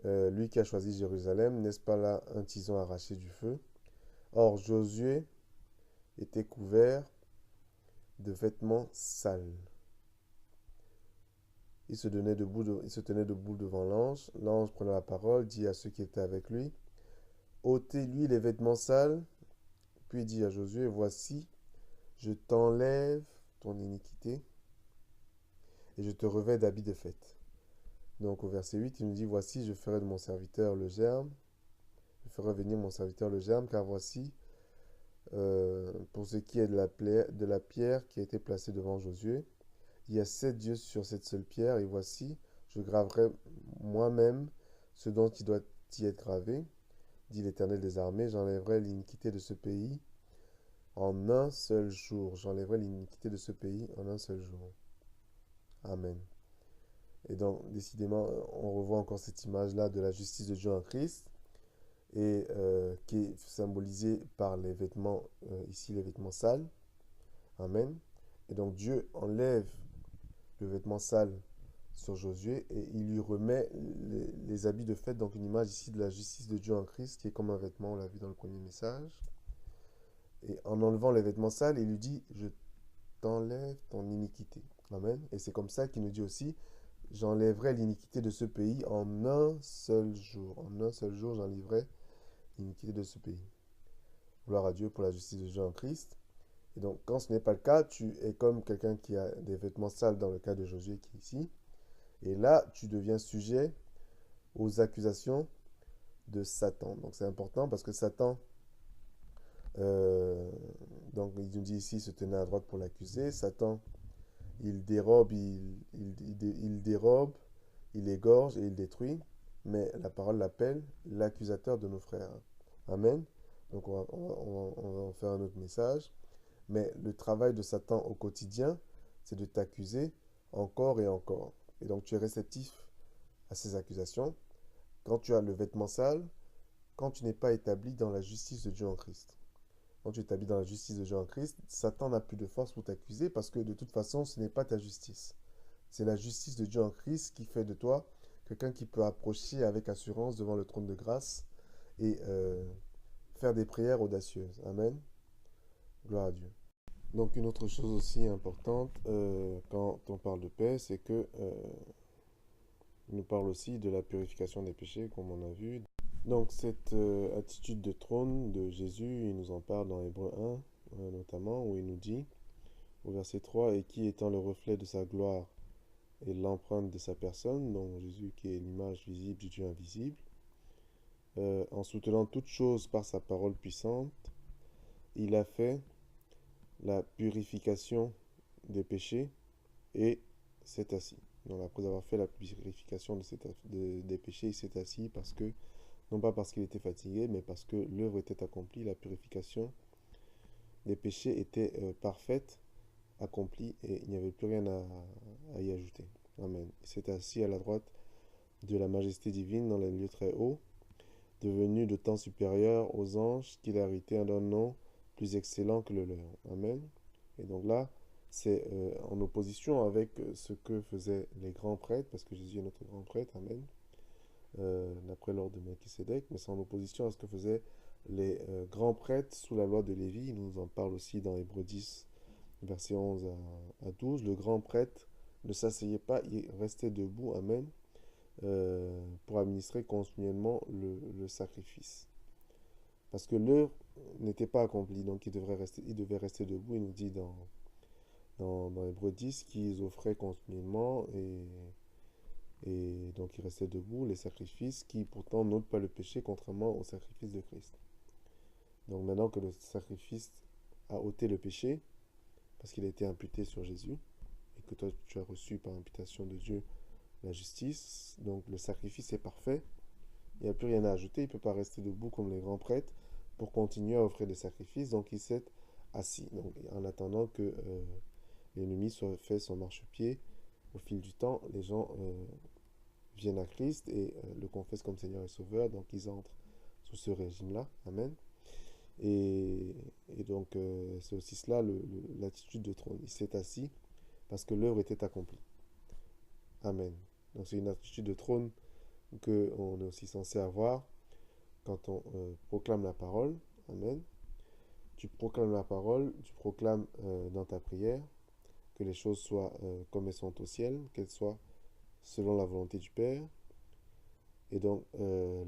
S1: Lui qui a choisi Jérusalem, n'est-ce pas là un tison arraché du feu? Or Josué était couvert de vêtements sales. Il se tenait debout devant l'ange. L'ange prenant la parole, dit à ceux qui étaient avec lui, ôtez-lui les vêtements sales. Puis dit à Josué, voici, je t'enlève ton iniquité et je te revêts d'habits de fête. Donc au verset 8, il nous dit, je ferai venir mon serviteur le germe, car voici, pour ce qui est de la pierre qui a été placée devant Josué, il y a 7 dieux sur cette seule pierre, et voici, je graverai moi-même ce dont il doit y être gravé, dit l'Éternel des armées, j'enlèverai l'iniquité de ce pays en un seul jour. J'enlèverai l'iniquité de ce pays en un seul jour. Amen. Et donc, décidément, on revoit encore cette image-là de la justice de Dieu en Christ, et qui est symbolisée par les vêtements, ici les vêtements sales. Amen. Et donc Dieu enlève le vêtement sale sur Josué et il lui remet les habits de fête, donc une image ici de la justice de Dieu en Christ qui est comme un vêtement, on l'a vu dans le premier message. Et en enlevant les vêtements sales, il lui dit, je t'enlève ton iniquité. Amen. Et c'est comme ça qu'il nous dit aussi, j'enlèverai l'iniquité de ce pays en un seul jour. En un seul jour, j'enlèverai l'iniquité de ce pays. Gloire à Dieu pour la justice de Dieu en Christ. Et donc, quand ce n'est pas le cas, tu es comme quelqu'un qui a des vêtements sales dans le cas de Josué qui est ici. Et là, tu deviens sujet aux accusations de Satan. Donc, c'est important parce que Satan, euh, donc il nous dit ici, se tenait à droite pour l'accuser. Satan, il dérobe, il dérobe, il égorge et il détruit. Mais la parole l'appelle l'accusateur de nos frères. Amen. Donc, on va en faire un autre message. Mais le travail de Satan au quotidien, c'est de t'accuser encore et encore. Et donc tu es réceptif à ces accusations quand tu as le vêtement sale, quand tu n'es pas établi dans la justice de Dieu en Christ. Quand tu es établi dans la justice de Dieu en Christ, Satan n'a plus de force pour t'accuser parce que de toute façon, ce n'est pas ta justice. C'est la justice de Dieu en Christ qui fait de toi quelqu'un qui peut approcher avec assurance devant le trône de grâce et faire des prières audacieuses. Amen. Gloire à Dieu. Donc une autre chose aussi importante quand on parle de paix, c'est que il nous parle aussi de la purification des péchés, comme on a vu. Donc cette attitude de trône de Jésus, il nous en parle dans Hébreux 1, notamment, où il nous dit, au verset 3, et qui étant le reflet de sa gloire et l'empreinte de sa personne, donc Jésus qui est l'image visible du Dieu invisible, en soutenant toutes choses par sa parole puissante, il a fait la purification des péchés et s'est assis. Donc après avoir fait la purification des péchés, il s'est assis parce que, non pas parce qu'il était fatigué, mais parce que l'œuvre était accomplie, la purification des péchés était parfaite, accomplie, et il n'y avait plus rien à y ajouter. Amen. Il s'est assis à la droite de la majesté divine dans les lieux très hauts, devenu de temps supérieur aux anges, qu'il a hérité d'un nom plus excellent que le leur. Amen. Et donc là, c'est en opposition avec ce que faisaient les grands prêtres, parce que Jésus est notre grand prêtre, Amen, d'après l'ordre de Melchisédek, mais c'est en opposition à ce que faisaient les grands prêtres sous la loi de Lévi. Il nous en parle aussi dans Hébreux 10, versets 11 à 12. Le grand prêtre ne s'asseyait pas, il restait debout, Amen, pour administrer continuellement le sacrifice. Parce que l'heure n'était pas accomplie, donc il devait rester debout. Il nous dit dans Hébreux 10 qu'ils offraient continuellement et donc ils restaient debout, les sacrifices qui pourtant n'ôtent pas le péché contrairement au sacrifice de Christ. Donc maintenant que le sacrifice a ôté le péché, parce qu'il a été imputé sur Jésus, et que toi tu as reçu par imputation de Dieu la justice, donc le sacrifice est parfait, il n'y a plus rien à ajouter, il ne peut pas rester debout comme les grands prêtres pour continuer à offrir des sacrifices, donc il s'est assis, donc, en attendant que l'ennemi soit fait son marchepied. Au fil du temps, les gens viennent à Christ et le confessent comme Seigneur et Sauveur, donc ils entrent sous ce régime-là. Amen. Et, et donc, c'est aussi cela l'attitude de trône. Il s'est assis parce que l'œuvre était accomplie. Amen. Donc, c'est une attitude de trône qu'on est aussi censé avoir quand on proclame la parole. Amen. Tu proclames la parole, tu proclames dans ta prière que les choses soient comme elles sont au ciel, qu'elles soient selon la volonté du Père. Et donc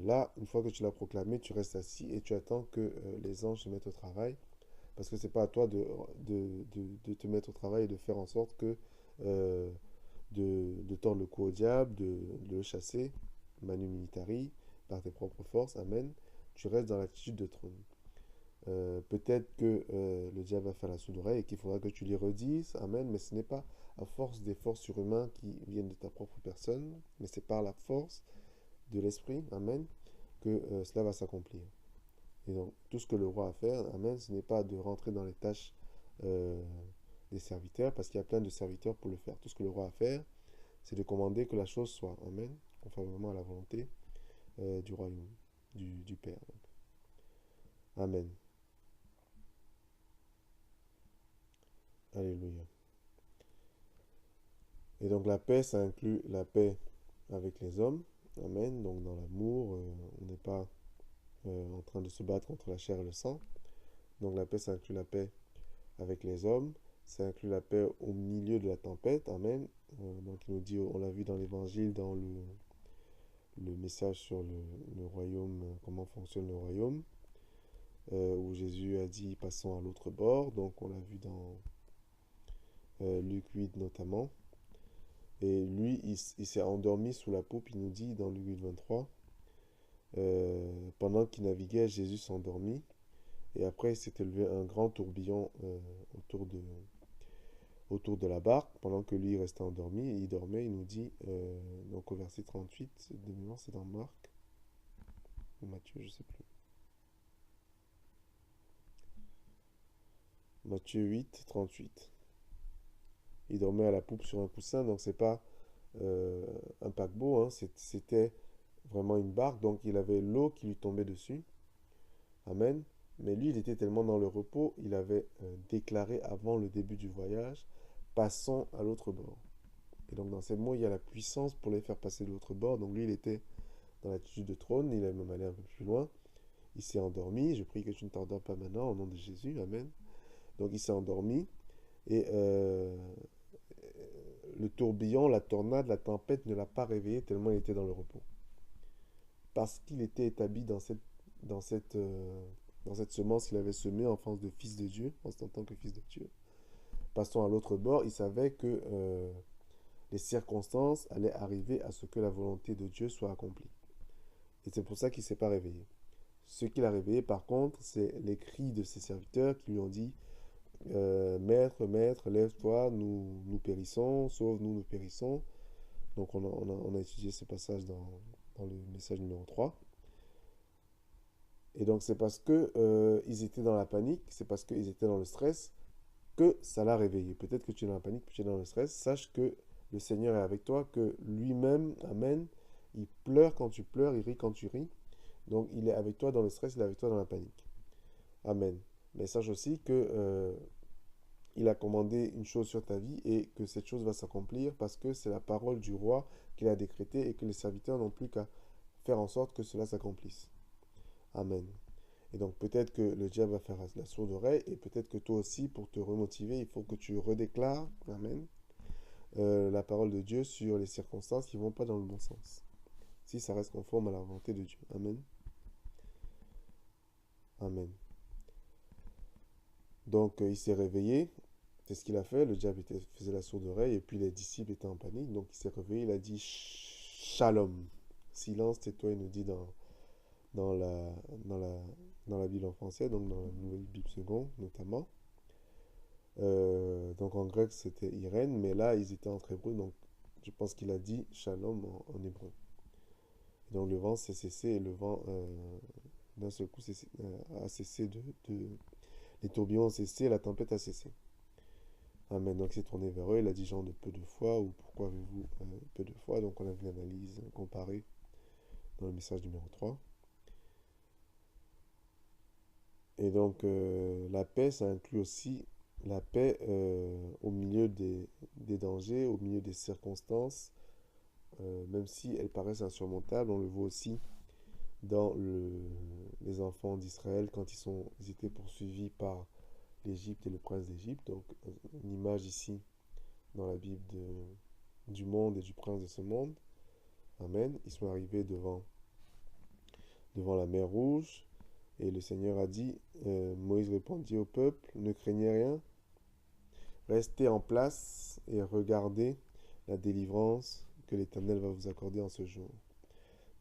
S1: là, une fois que tu l'as proclamé, tu restes assis et tu attends que les anges se mettent au travail. Parce que c'est pas à toi de te mettre au travail et de faire en sorte que euh, de tordre le cou au diable, de le chasser, manu militari, par tes propres forces. Amen. Tu restes dans l'attitude de trône. Peut-être que le diable va faire la sourde oreille et qu'il faudra que tu lui redises, Amen, mais ce n'est pas à force d'efforts surhumains qui viennent de ta propre personne, mais c'est par la force de l'Esprit, Amen, que cela va s'accomplir. Et donc, tout ce que le roi a à faire, Amen, ce n'est pas de rentrer dans les tâches euh, des serviteurs, parce qu'il y a plein de serviteurs pour le faire. Tout ce que le roi a à faire, c'est de commander que la chose soit, Amen, conformément à la volonté du royaume, du Père. Amen. Alléluia. Et donc la paix, ça inclut la paix avec les hommes. Amen. Donc dans l'amour, on n'est pas en train de se battre contre la chair et le sang. Donc la paix, ça inclut la paix avec les hommes. Ça inclut la paix au milieu de la tempête. Amen. Donc il nous dit, on l'a vu dans l'évangile, dans le message sur le royaume, comment fonctionne le royaume, où Jésus a dit, passons à l'autre bord. Donc on l'a vu dans Luc 8 notamment. Et lui, il s'est endormi sous la poupe, il nous dit dans Luc 8, 23. Pendant qu'il naviguait, Jésus s'endormit. Et après, il s'est élevé un grand tourbillon autour de la barque. Pendant que lui restait endormi, il dormait, il nous dit, donc au verset 38, de mémoire, c'est dans Marc ou Matthieu, je sais plus. Matthieu 8, 38. Il dormait à la poupe sur un coussin, donc c'est pas euh, un paquebot, hein, c'était vraiment une barque, donc il avait l'eau qui lui tombait dessus. Amen. Mais lui, il était tellement dans le repos, il avait déclaré avant le début du voyage, passons à l'autre bord. Et donc dans ces mots, il y a la puissance pour les faire passer de l'autre bord. Donc lui, il était dans l'attitude de trône, il allait même aller un peu plus loin. Il s'est endormi, je prie que tu ne t'endors pas maintenant au nom de Jésus, Amen. Donc il s'est endormi et le tourbillon, la tornade, la tempête ne l'a pas réveillé tellement il était dans le repos. Parce qu'il était établi dans cette, euh, dans cette semence qu'il avait semée en France de fils de Dieu, en tant que fils de Dieu. Passons à l'autre bord, il savait que les circonstances allaient arriver à ce que la volonté de Dieu soit accomplie. Et c'est pour ça qu'il ne s'est pas réveillé. Ce qu'il a réveillé, par contre, c'est les cris de ses serviteurs qui lui ont dit Maître, maître, lève-toi, nous périssons, sauve-nous, nous périssons. Donc on a étudié ce passage dans le message numéro 3. Et donc c'est parce que ils étaient dans la panique, c'est parce qu'ils étaient dans le stress que ça l'a réveillé. Peut-être que tu es dans la panique, tu es dans le stress. Sache que le Seigneur est avec toi, que lui-même, Amen, il pleure quand tu pleures, il rit quand tu ris. Donc il est avec toi dans le stress, il est avec toi dans la panique. Amen. Mais sache aussi que il a commandé une chose sur ta vie et que cette chose va s'accomplir parce que c'est la parole du roi qu'il a décrétée et que les serviteurs n'ont plus qu'à faire en sorte que cela s'accomplisse. Amen. Et donc peut-être que le diable va faire la sourde oreille et peut-être que toi aussi, pour te remotiver, il faut que tu redéclares, Amen, la parole de Dieu sur les circonstances qui ne vont pas dans le bon sens. Si ça reste conforme à la volonté de Dieu. Amen. Amen. Donc il s'est réveillé, c'est ce qu'il a fait, le diable faisait la sourde oreille et puis les disciples étaient en panique, donc il s'est réveillé, il a dit Shalom. Silence, tais-toi, il nous dit dans la, dans la, dans la Bible en français, donc dans la Nouvelle Bible seconde notamment. Donc en grec c'était Irène, mais là ils étaient entre hébreux, donc je pense qu'il a dit Shalom en hébreu. Et donc le vent s'est cessé et le vent d'un seul coup a cessé les tourbillons ont cessé, la tempête a cessé. Amen. Donc il s'est tourné vers eux, il a dit genre de peu de foi ou pourquoi avez-vous peu de foi. Donc on a vu l'analyse comparée dans le message numéro 3. Et donc la paix, ça inclut aussi la paix au milieu des dangers, au milieu des circonstances, même si elles paraissent insurmontables. On le voit aussi dans les enfants d'Israël quand ils étaient poursuivis par l'Égypte et le prince d'Égypte. Donc une image ici dans la Bible du monde et du prince de ce monde. Amen. Ils sont arrivés devant la mer Rouge. Et le Seigneur a dit, Moïse répondit au peuple, ne craignez rien, restez en place et regardez la délivrance que l'Éternel va vous accorder en ce jour.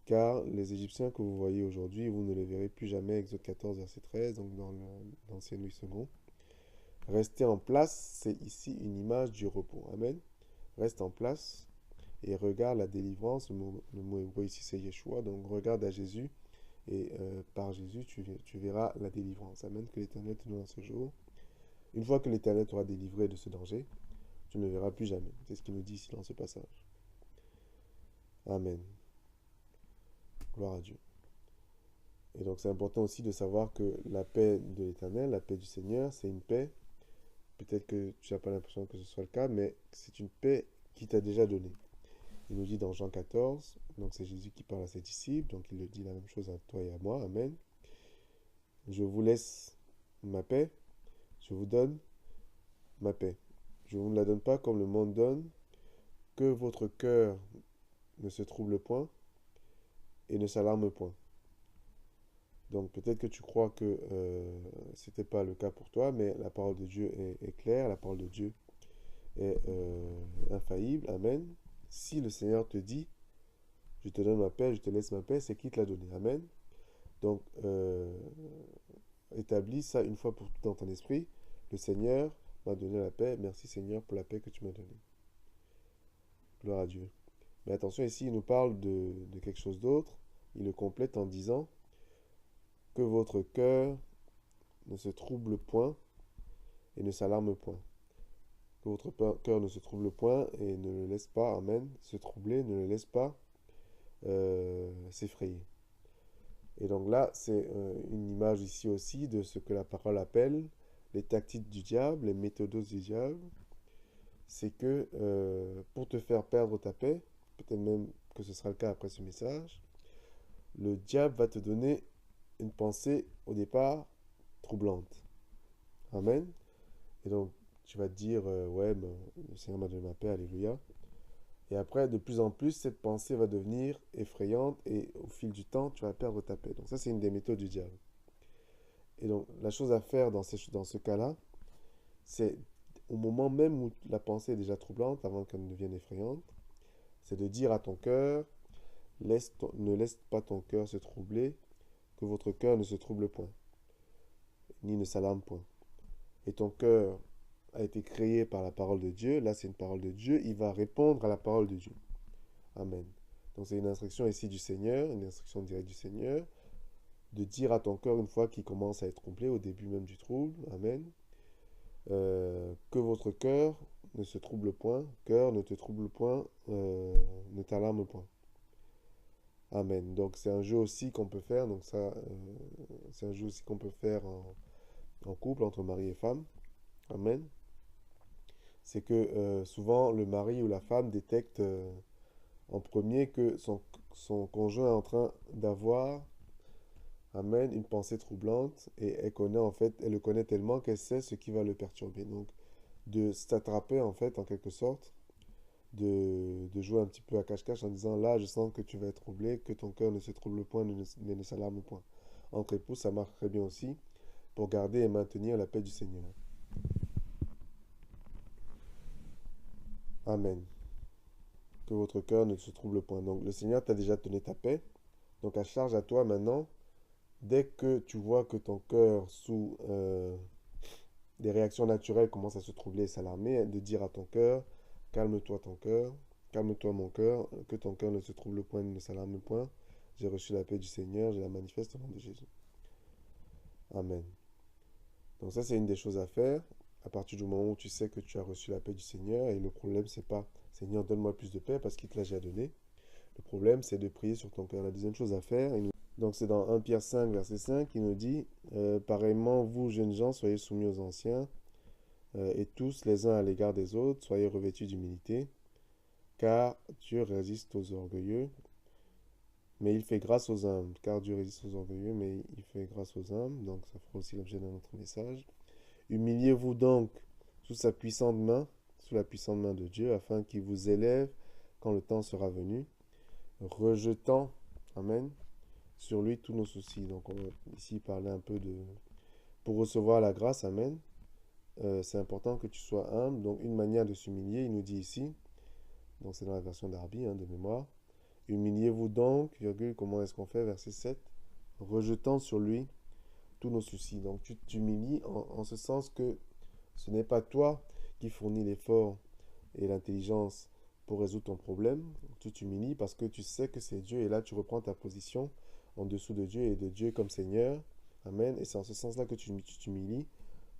S1: Car les Égyptiens que vous voyez aujourd'hui, vous ne les verrez plus jamais. Exode 14, verset 13, donc dans l'Ancien Louis II. Rester en place, c'est ici une image du repos. Amen. Reste en place et regarde la délivrance. Le mot hébreu ici, c'est Yeshua. Donc regarde à Jésus et par Jésus, tu verras la délivrance. Amen. Que l'Éternel te donne en ce jour. Une fois que l'Éternel t'aura délivré de ce danger, tu ne le verras plus jamais. C'est ce qu'il nous dit ici dans ce passage. Amen. Gloire à Dieu. Et donc c'est important aussi de savoir que la paix de l'Éternel, la paix du Seigneur, c'est une paix, peut-être que tu n'as pas l'impression que ce soit le cas, mais c'est une paix qu'il t'a déjà donnée. Il nous dit dans Jean 14, donc c'est Jésus qui parle à ses disciples, donc il le dit la même chose à toi et à moi, Amen. Je vous laisse ma paix, je vous donne ma paix. Je ne vous la donne pas comme le monde donne, que votre cœur ne se trouble point et ne s'alarme point. Donc peut-être que tu crois que ce n'était pas le cas pour toi, mais la parole de Dieu est claire, la parole de Dieu est infaillible, Amen. Si le Seigneur te dit, je te donne ma paix, je te laisse ma paix, c'est qui te l'a donné, Amen. Donc établis ça une fois pour toutes dans ton esprit. Le Seigneur m'a donné la paix, merci Seigneur pour la paix que tu m'as donnée. Gloire à Dieu. Mais attention, ici il nous parle de quelque chose d'autre. Il le complète en disant que votre cœur ne se trouble point et ne s'alarme point. Que votre cœur ne se trouble point et ne le laisse pas, amen, se troubler, ne le laisse pas s'effrayer. Et donc là, c'est une image ici aussi de ce que la parole appelle les tactiques du diable, les méthodos du diable. C'est que pour te faire perdre ta paix, peut-être même que ce sera le cas après ce message, le diable va te donner une pensée au départ troublante. Amen. Et donc, tu vas te dire, ouais, ben, le Seigneur m'a donné ma paix, alléluia. Et après, de plus en plus, cette pensée va devenir effrayante et au fil du temps, tu vas perdre ta paix. Donc ça, c'est une des méthodes du diable. Et donc, la chose à faire dans ce cas-là, c'est au moment même où la pensée est déjà troublante, avant qu'elle ne devienne effrayante, c'est de dire à ton cœur, ne laisse pas ton cœur se troubler, que votre cœur ne se trouble point, ni ne s'alarme point. Et ton cœur a été créé par la parole de Dieu, là c'est une parole de Dieu, il va répondre à la parole de Dieu. Amen. Donc c'est une instruction ici du Seigneur, une instruction directe du Seigneur, de dire à ton cœur une fois qu'il commence à être troublé, au début même du trouble, Amen, que votre cœur ne se trouble point, cœur ne te trouble point, ne t'alarme point. Amen. Donc c'est un jeu aussi qu'on peut faire, donc ça, c'est un jeu aussi qu'on peut faire en couple, entre mari et femme. Amen. C'est que souvent le mari ou la femme détecte en premier que son conjoint est en train d'avoir, amen, une pensée troublante et elle le connaît tellement qu'elle sait ce qui va le perturber. Donc de s'attraper en fait en quelque sorte, de jouer un petit peu à cache-cache en disant là je sens que tu vas être troublé, que ton cœur ne se trouble point, mais ne s'alarme point. Entre époux ça marche très bien aussi pour garder et maintenir la paix du Seigneur. Amen. Que votre cœur ne se trouble point. Donc le Seigneur t'a déjà donné ta paix. Donc à charge à toi maintenant, dès que tu vois que ton cœur sous des réactions naturelles commence à se troubler et s'alarmer, de dire à ton cœur, calme-toi mon cœur, que ton cœur ne se trouble point, ne s'alarme point. J'ai reçu la paix du Seigneur, je la manifeste au nom de Jésus. Amen. Donc ça c'est une des choses à faire. À partir du moment où tu sais que tu as reçu la paix du Seigneur, et le problème c'est pas Seigneur donne-moi plus de paix parce qu'il te l'a déjà donné. Le problème c'est de prier sur ton cœur. La deuxième chose à faire, donc c'est dans 1 Pierre 5 verset 5 qui nous dit pareillement vous jeunes gens soyez soumis aux anciens et tous les uns à l'égard des autres soyez revêtus d'humilité car Dieu résiste aux orgueilleux mais il fait grâce aux humbles. Car Dieu résiste aux orgueilleux mais il fait grâce aux humbles. Donc ça fera aussi l'objet d'un autre message. Humiliez-vous donc sous sa puissante main, sous la puissante main de Dieu, afin qu'il vous élève quand le temps sera venu, rejetant, amen, sur lui tous nos soucis. Donc on va ici parler un peu de... Pour recevoir la grâce, amen, c'est important que tu sois humble. Donc une manière de s'humilier, il nous dit ici, donc c'est dans la version d'Arby, de mémoire, Humiliez-vous donc, virgule, comment est-ce qu'on fait? Verset 7. Rejetant sur lui tous nos soucis. Donc tu t'humilies en ce sens que ce n'est pas toi qui fournis l'effort et l'intelligence pour résoudre ton problème. Tu t'humilies parce que tu sais que c'est Dieu et là tu reprends ta position en dessous de Dieu et de Dieu comme Seigneur. Amen. Et c'est en ce sens-là que tu t'humilies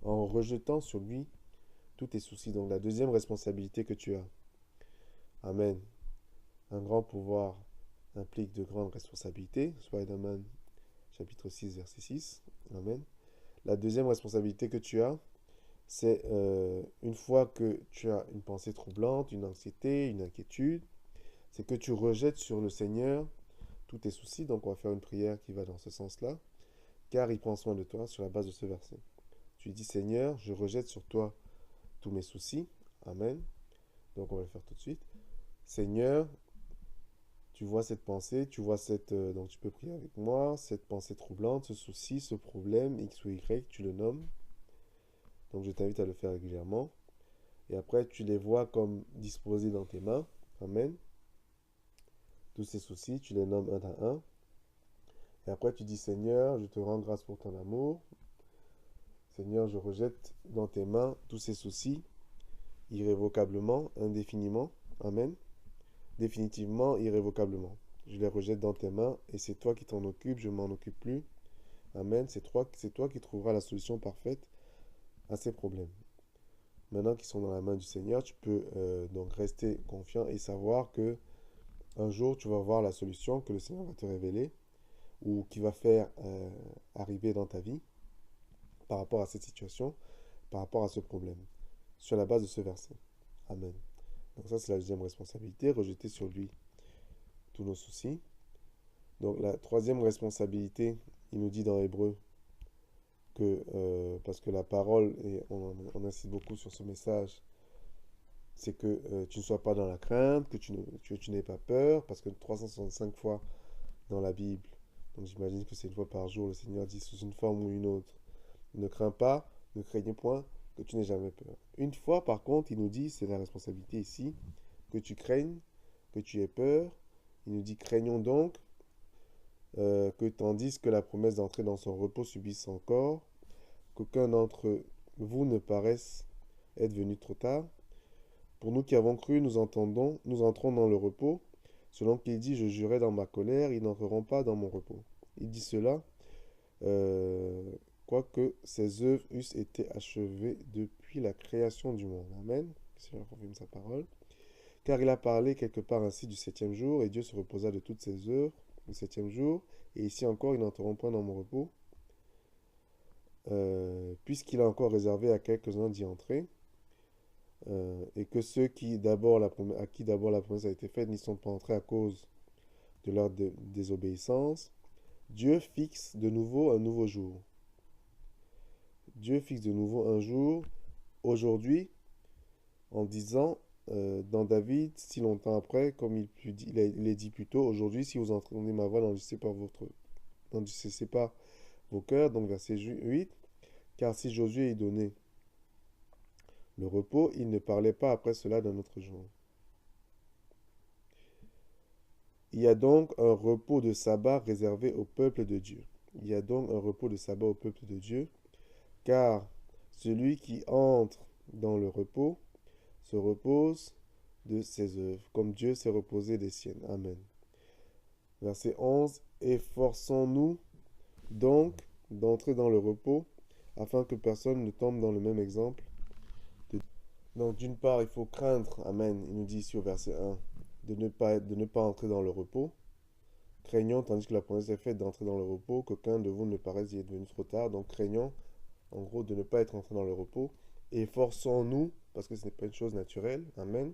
S1: en rejetant sur lui tous tes soucis. Donc la deuxième responsabilité que tu as. Amen. Un grand pouvoir implique de grandes responsabilités. Spider-Man chapitre 6 verset 6. Amen. La deuxième responsabilité que tu as, c'est une fois que tu as une pensée troublante, une anxiété, une inquiétude, c'est que tu rejettes sur le Seigneur tous tes soucis. Donc on va faire une prière qui va dans ce sens-là, car il prend soin de toi sur la base de ce verset. Tu dis Seigneur, je rejette sur toi tous mes soucis. Amen. Donc on va le faire tout de suite. Seigneur, tu vois cette pensée, tu vois cette... donc tu peux prier avec moi, cette pensée troublante, ce souci, ce problème, X ou Y, tu le nommes. Donc je t'invite à le faire régulièrement. Et après, tu les vois comme disposés dans tes mains. Amen. Tous ces soucis, tu les nommes un à un. Et après, tu dis, Seigneur, je te rends grâce pour ton amour. Seigneur, je rejette dans tes mains tous ces soucis, irrévocablement, indéfiniment. Amen. Définitivement, irrévocablement. Je les rejette dans tes mains et c'est toi qui t'en occupes, je ne m'en occupe plus. Amen. C'est toi qui trouveras la solution parfaite à ces problèmes. Maintenant qu'ils sont dans la main du Seigneur, tu peux donc rester confiant et savoir que un jour tu vas voir la solution que le Seigneur va te révéler ou qui va faire arriver dans ta vie par rapport à cette situation, par rapport à ce problème, sur la base de ce verset. Amen. Donc ça, c'est la deuxième responsabilité, rejeter sur lui tous nos soucis. Donc la troisième responsabilité, il nous dit dans Hébreu que, parce que la parole, et on insiste beaucoup sur ce message, c'est que tu ne sois pas dans la crainte, que tu n'aies pas peur, parce que 365 fois dans la Bible, donc j'imagine que c'est une fois par jour, le Seigneur dit sous une forme ou une autre, ne crains pas, ne craignez point, que tu n'aies jamais peur. Une fois, par contre, il nous dit, c'est la responsabilité ici, que tu craignes, que tu aies peur. Il nous dit, craignons donc que tandis que la promesse d'entrer dans son repos subisse encore, qu'aucun d'entre vous ne paraisse être venu trop tard. Pour nous qui avons cru, nous entrons dans le repos. Selon qu'il dit, je jurais dans ma colère, ils n'entreront pas dans mon repos. Il dit cela, quoique ses œuvres eussent été achevées depuis la création du monde. Amen. Seigneur confirme sa parole. Car il a parlé quelque part ainsi du septième jour, et Dieu se reposa de toutes ses œuvres le septième jour, et ici encore, ils n'entreront point dans mon repos, puisqu'il a encore réservé à quelques-uns d'y entrer, et que ceux à qui d'abord la promesse a été faite n'y sont pas entrés à cause de leur désobéissance. Dieu fixe de nouveau un nouveau jour. Dieu fixe de nouveau un jour, aujourd'hui, en disant dans David, si longtemps après, comme il est dit plus tôt, aujourd'hui, si vous entendez ma voix, n'endurcissez pas vos cœurs. Donc verset 8, car si Josué est donné le repos, il ne parlait pas après cela d'un autre jour. Il y a donc un repos de sabbat réservé au peuple de Dieu. Il y a donc un repos de sabbat au peuple de Dieu, car celui qui entre dans le repos se repose de ses œuvres, comme Dieu s'est reposé des siennes. Amen. Verset 11. Efforçons-nous donc d'entrer dans le repos, afin que personne ne tombe dans le même exemple. Donc d'une part, il faut craindre, Amen, il nous dit ici au verset 1, de ne pas entrer dans le repos. Craignons, tandis que la promesse est faite d'entrer dans le repos, qu'aucun de vous ne paraisse y être venu trop tard. Donc craignons, en gros, de ne pas être entré dans le repos. Efforçons-nous, parce que ce n'est pas une chose naturelle, Amen,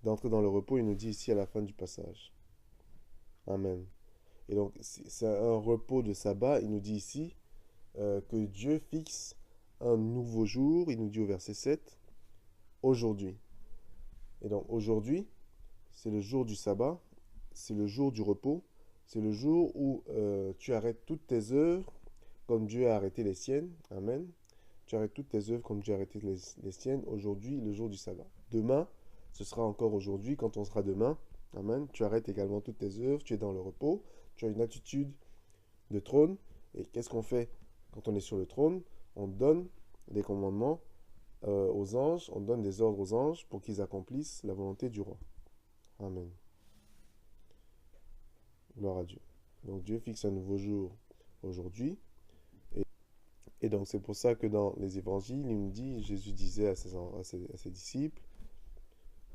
S1: d'entrer dans le repos, il nous dit ici à la fin du passage. Amen. Et donc, c'est un repos de sabbat, il nous dit ici que Dieu fixe un nouveau jour, il nous dit au verset 7, aujourd'hui. Et donc, aujourd'hui, c'est le jour du sabbat, c'est le jour du repos, c'est le jour où tu arrêtes toutes tes œuvres comme Dieu a arrêté les siennes. Amen. Tu arrêtes toutes tes œuvres comme Dieu a arrêté les siennes. Aujourd'hui, le jour du sabbat. Demain, ce sera encore aujourd'hui. Quand on sera demain, Amen. Tu arrêtes également toutes tes œuvres, tu es dans le repos, tu as une attitude de trône. Et qu'est-ce qu'on fait quand on est sur le trône? On donne des commandements aux anges, on donne des ordres aux anges pour qu'ils accomplissent la volonté du roi. Amen. Gloire à Dieu. Donc Dieu fixe un nouveau jour aujourd'hui. Et, et donc c'est pour ça que dans les évangiles, il nous dit, Jésus disait à ses disciples,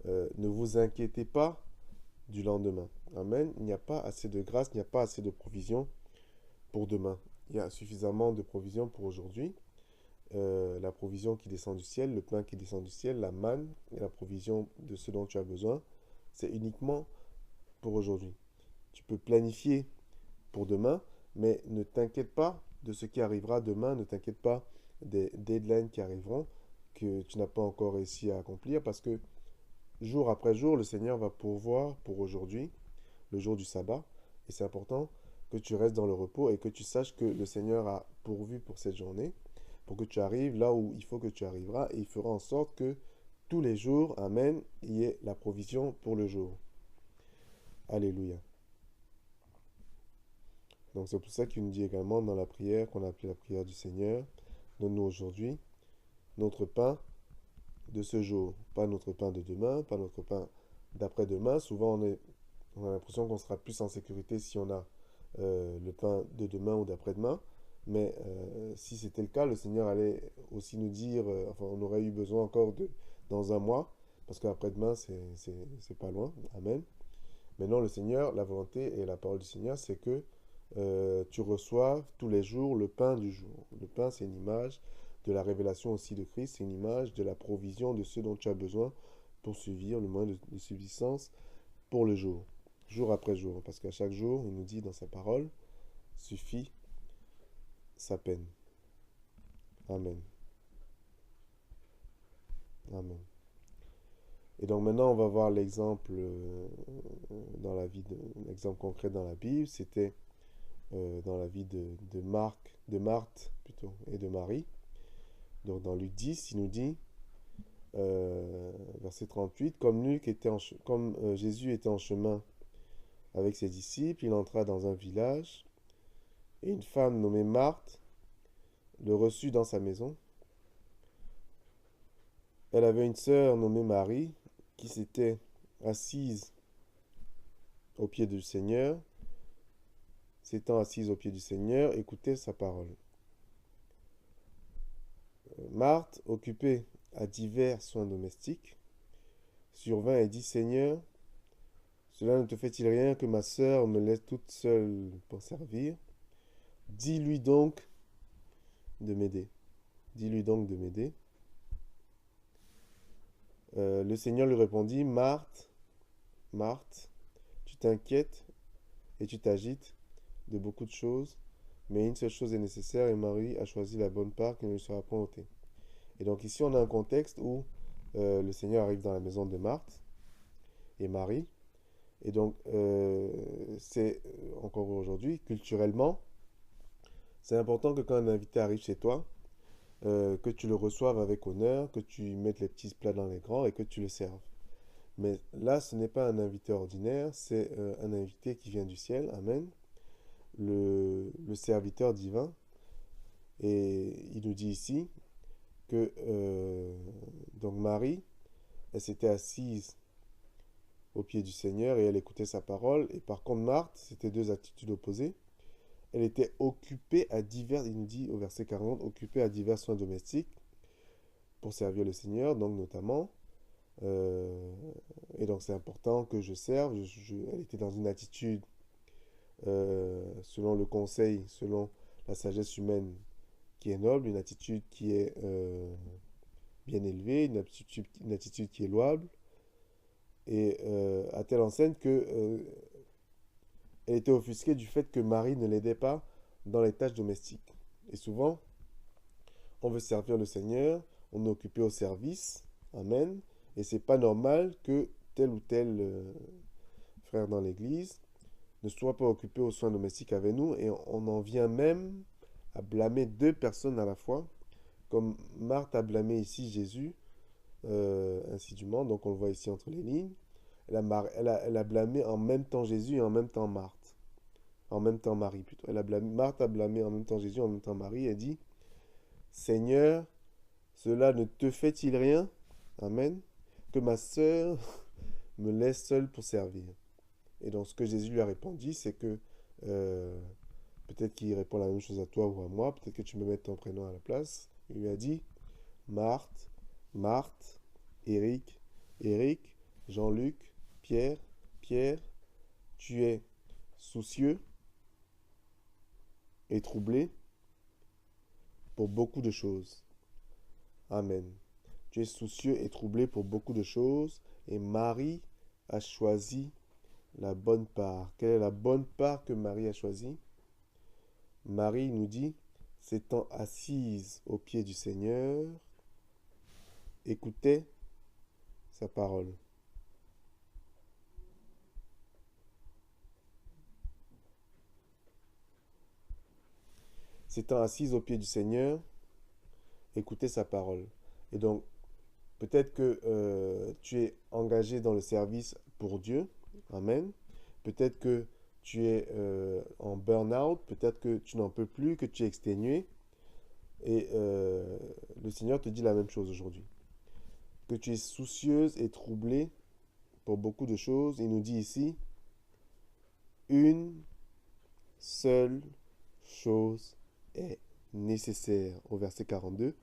S1: ne vous inquiétez pas du lendemain. Amen. Il n'y a pas assez de grâce, il n'y a pas assez de provision pour demain. Il y a suffisamment de provision pour aujourd'hui. La provision qui descend du ciel, le pain qui descend du ciel, la manne et la provision de ce dont tu as besoin, c'est uniquement pour aujourd'hui. Tu peux planifier pour demain, mais ne t'inquiète pas de ce qui arrivera demain, ne t'inquiète pas des deadlines qui arriveront que tu n'as pas encore réussi à accomplir parce que jour après jour, le Seigneur va pourvoir pour aujourd'hui, le jour du sabbat, et c'est important que tu restes dans le repos et que tu saches que le Seigneur a pourvu pour cette journée, pour que tu arrives là où il faut que tu arriveras, et il fera en sorte que tous les jours, Amen, il y ait la provision pour le jour. Alléluia. Donc c'est pour ça qu'il nous dit également dans la prière, qu'on a appelée la prière du Seigneur, donne-nous aujourd'hui notre pain de ce jour, pas notre pain de demain, pas notre pain d'après-demain. Souvent on a l'impression qu'on sera plus en sécurité si on a le pain de demain ou d'après-demain. Mais si c'était le cas, le Seigneur allait aussi nous dire, enfin, on aurait eu besoin encore dans un mois, parce qu'après-demain, c'est pas loin. Amen. Mais non, le Seigneur, la volonté et la parole du Seigneur, c'est que tu reçoives tous les jours le pain du jour. Le pain, c'est une image de la révélation aussi de Christ, c'est une image de la provision de ce dont tu as besoin pour suivre le moyen de subsistance pour le jour après jour. Parce qu'à chaque jour, il nous dit dans sa parole, suffit sa peine. Amen. Amen. Et donc maintenant, on va voir l'exemple dans la vie l'exemple concret dans la Bible. C'était dans la vie de Marthe plutôt, et de Marie. Donc dans Luc 10, il nous dit, verset 38, comme Jésus était en chemin avec ses disciples, il entra dans un village, et une femme nommée Marthe le reçut dans sa maison. Elle avait une sœur nommée Marie, qui s'était assise au pied du Seigneur, s'étant assise au pied du Seigneur, écoutait sa parole. Marthe, occupée à divers soins domestiques, survint et dit, Seigneur, cela ne te fait-il rien que ma sœur me laisse toute seule pour servir? Dis-lui donc de m'aider. Dis-lui donc de m'aider. Le Seigneur lui répondit, Marthe, Marthe, tu t'inquiètes et tu t'agites de beaucoup de choses, mais une seule chose est nécessaire et Marie a choisi la bonne part qui ne lui sera point ôtée. Et donc ici on a un contexte où le Seigneur arrive dans la maison de Marthe et Marie. Et donc c'est encore aujourd'hui, culturellement, c'est important que quand un invité arrive chez toi, que tu le reçoives avec honneur, que tu mettes les petits plats dans les grands et que tu le serves. Mais là, ce n'est pas un invité ordinaire, c'est un invité qui vient du ciel, Amen, le serviteur divin. Et il nous dit ici que donc Marie, elle s'était assise au pied du Seigneur et elle écoutait sa parole. Et par contre, Marthe, c'était deux attitudes opposées. Elle était occupée à divers, il nous dit au verset 40, occupée à divers soins domestiques pour servir le Seigneur, donc notamment. Et donc c'est important que je serve. Elle était dans une attitude, selon le conseil, selon la sagesse humaine, qui est noble, une attitude qui est bien élevée, une attitude qui est louable, et à telle enseigne que elle était offusquée du fait que Marie ne l'aidait pas dans les tâches domestiques. Et souvent, on veut servir le Seigneur, on est occupé au service, Amen, et c'est pas normal que tel ou tel frère dans l'église ne soit pas occupé aux soins domestiques avec nous, et on en vient même à blâmer deux personnes à la fois, comme Marthe a blâmé ici Jésus, insidieusement, donc on le voit ici entre les lignes. Elle a blâmé en même temps Jésus et en même temps Marthe. En même temps Marie, plutôt. Marthe a blâmé en même temps Jésus, en même temps Marie. Elle dit, Seigneur, cela ne te fait-il rien? Amen. Que ma sœur me laisse seule pour servir. Et donc, ce que Jésus lui a répondu, c'est que euh, peut-être qu'il répond la même chose à toi ou à moi, peut-être que tu me mets ton prénom à la place. Il lui a dit, Marthe, Marthe, Éric, Éric, Jean-Luc, Pierre, Pierre, tu es soucieux et troublé pour beaucoup de choses. Amen. Tu es soucieux et troublé pour beaucoup de choses, et Marie a choisi la bonne part. Quelle est la bonne part que Marie a choisie? Marie nous dit, s'étant assise aux pieds du Seigneur, écoutait sa parole. S'étant assise aux pieds du Seigneur, écoutait sa parole. Et donc, peut-être que tu es engagé dans le service pour Dieu. Amen. Peut-être que tu es en burn-out. Peut-être que tu n'en peux plus, que tu es exténué. Et le Seigneur te dit la même chose aujourd'hui. Que tu es soucieuse et troublée pour beaucoup de choses. Il nous dit ici, une seule chose est nécessaire. Au verset 42.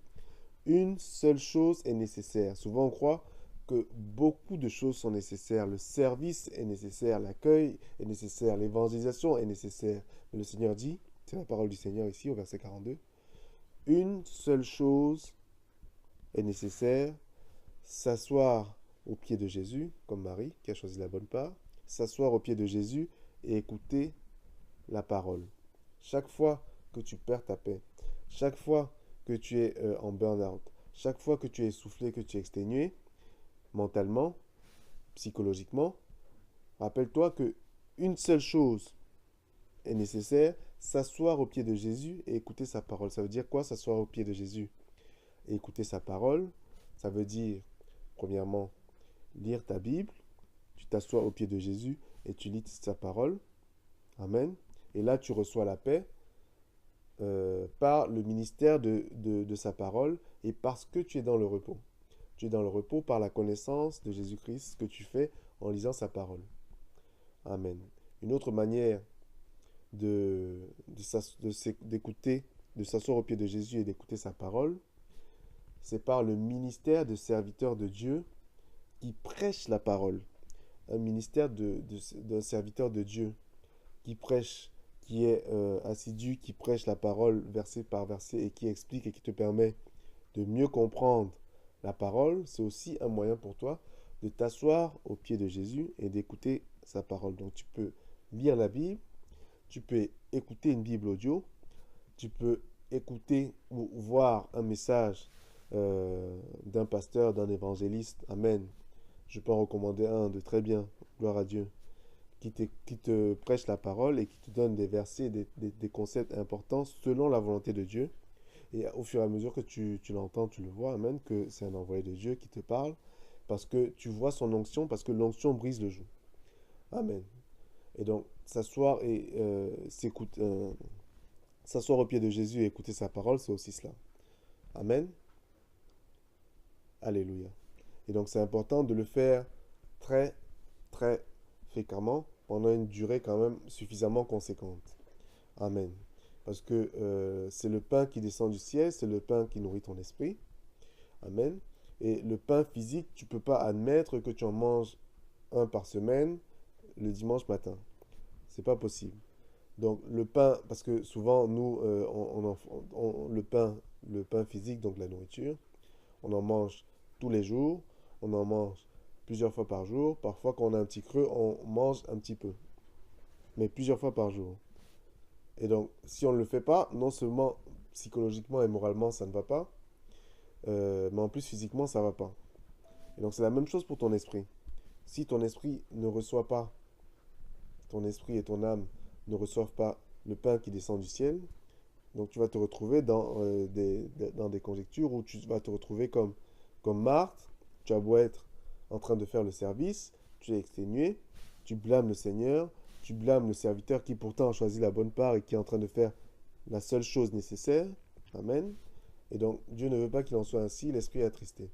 S1: Une seule chose est nécessaire. Souvent, on croit que beaucoup de choses sont nécessaires. Le service est nécessaire, l'accueil est nécessaire, l'évangélisation est nécessaire. Mais le Seigneur dit, c'est la parole du Seigneur ici au verset 42, une seule chose est nécessaire, s'asseoir aux pieds de Jésus, comme Marie qui a choisi la bonne part, s'asseoir aux pieds de Jésus et écouter la parole. Chaque fois que tu perds ta paix, chaque fois que tu es en burn-out, chaque fois que tu es essoufflé, que tu es exténué, mentalement, psychologiquement, rappelle-toi que une seule chose est nécessaire, s'asseoir aux pieds de Jésus et écouter sa parole. Ça veut dire quoi, s'asseoir aux pieds de Jésus et écouter sa parole? Ça veut dire, premièrement, lire ta Bible, tu t'assois aux pieds de Jésus et tu lis sa parole. Amen. Et là, tu reçois la paix par le ministère de sa parole et parce que tu es dans le repos. Tu es dans le repos par la connaissance de Jésus-Christ que tu fais en lisant sa parole. Amen. Une autre manière d'écouter, de s'asseoir au pied de Jésus et d'écouter sa parole, c'est par le ministère de serviteur de Dieu qui prêche la parole. Un ministère d'un serviteur de Dieu qui prêche, qui est assidu, qui prêche la parole verset par verset et qui explique et qui te permet de mieux comprendre la parole, c'est aussi un moyen pour toi de t'asseoir au pied de Jésus et d'écouter sa parole. Donc tu peux lire la Bible, tu peux écouter une Bible audio, tu peux écouter ou voir un message d'un pasteur, d'un évangéliste. Amen. Je peux en recommander un de très bien, gloire à Dieu, qui te prêche la parole et qui te donne des versets, des concepts importants selon la volonté de Dieu. Et au fur et à mesure que tu l'entends, tu le vois, amen, que c'est un envoyé de Dieu qui te parle, parce que tu vois son onction, parce que l'onction brise le joug. Amen. Et donc, s'asseoir au pied de Jésus et écouter sa parole, c'est aussi cela. Amen. Alléluia. Et donc, c'est important de le faire très, très fréquemment, pendant une durée quand même suffisamment conséquente. Amen. Parce que c'est le pain qui descend du ciel, c'est le pain qui nourrit ton esprit. Amen. Et le pain physique, tu ne peux pas admettre que tu en manges un par semaine le dimanche matin. C'est pas possible. Donc le pain, parce que souvent nous, le pain physique, donc la nourriture, on en mange tous les jours, on en mange plusieurs fois par jour. Parfois quand on a un petit creux, on mange un petit peu, mais plusieurs fois par jour. Et donc si on ne le fait pas, non seulement psychologiquement et moralement ça ne va pas, mais en plus physiquement ça ne va pas. Et donc c'est la même chose pour ton esprit. Si ton esprit ne reçoit pas, ton esprit et ton âme ne reçoivent pas le pain qui descend du ciel, donc tu vas te retrouver dans des conjectures où tu vas te retrouver comme Marthe, tu as beau être en train de faire le service, tu es exténué, tu blâmes le Seigneur, tu blâmes le serviteur qui pourtant a choisi la bonne part et qui est en train de faire la seule chose nécessaire. Amen. Et donc, Dieu ne veut pas qu'il en soit ainsi, l'esprit est attristé.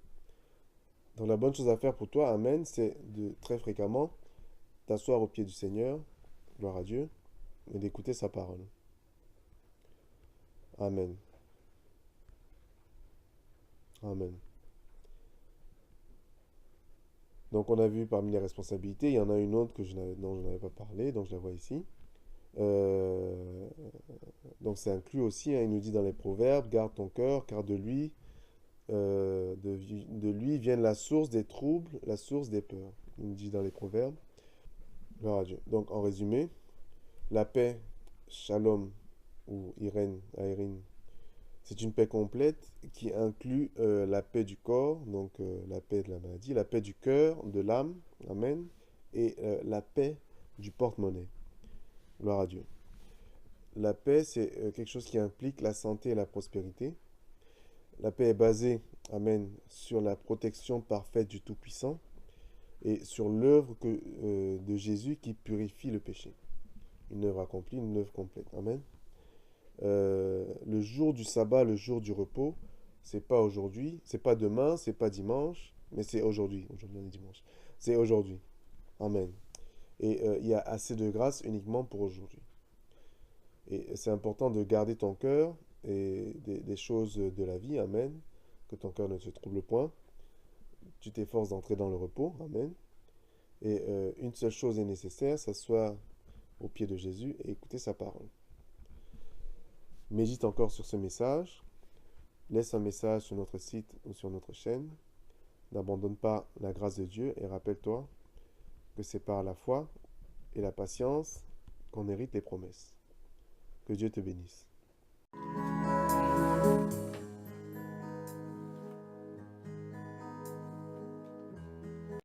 S1: Donc, la bonne chose à faire pour toi, Amen, c'est de très fréquemment t'asseoir au pied du Seigneur, gloire à Dieu, et d'écouter sa parole. Amen. Amen. Donc, on a vu parmi les responsabilités, il y en a une autre dont je n'avais pas parlé, donc je la vois ici. Euh, donc, c'est inclus aussi, hein, il nous dit dans les Proverbes, garde ton cœur, car de lui viennent la source des troubles, la source des peurs. Il nous dit dans les Proverbes, gloire à Dieu. Donc, en résumé, la paix, shalom, ou Irène, c'est une paix complète qui inclut la paix du corps, donc la paix de la maladie, la paix du cœur, de l'âme, amen, et la paix du porte-monnaie. Gloire à Dieu. La paix, c'est quelque chose qui implique la santé et la prospérité. La paix est basée, amen, sur la protection parfaite du Tout-Puissant et sur l'œuvre de Jésus qui purifie le péché. Une œuvre accomplie, une œuvre complète. Amen. Le jour du sabbat, le jour du repos, c'est pas aujourd'hui, c'est pas demain, c'est pas dimanche, mais c'est aujourd'hui. Aujourd'hui, on est dimanche. C'est aujourd'hui. Amen. Et il y a assez de grâce uniquement pour aujourd'hui. Et c'est important de garder ton cœur et des choses de la vie. Amen. Que ton cœur ne se trouble point. Tu t'efforces d'entrer dans le repos. Amen. Et une seule chose est nécessaire, s'asseoir au pied de Jésus et écouter sa parole. Médite encore sur ce message. Laisse un message sur notre site ou sur notre chaîne. N'abandonne pas la grâce de Dieu et rappelle-toi que c'est par la foi et la patience qu'on hérite les promesses. Que Dieu te bénisse.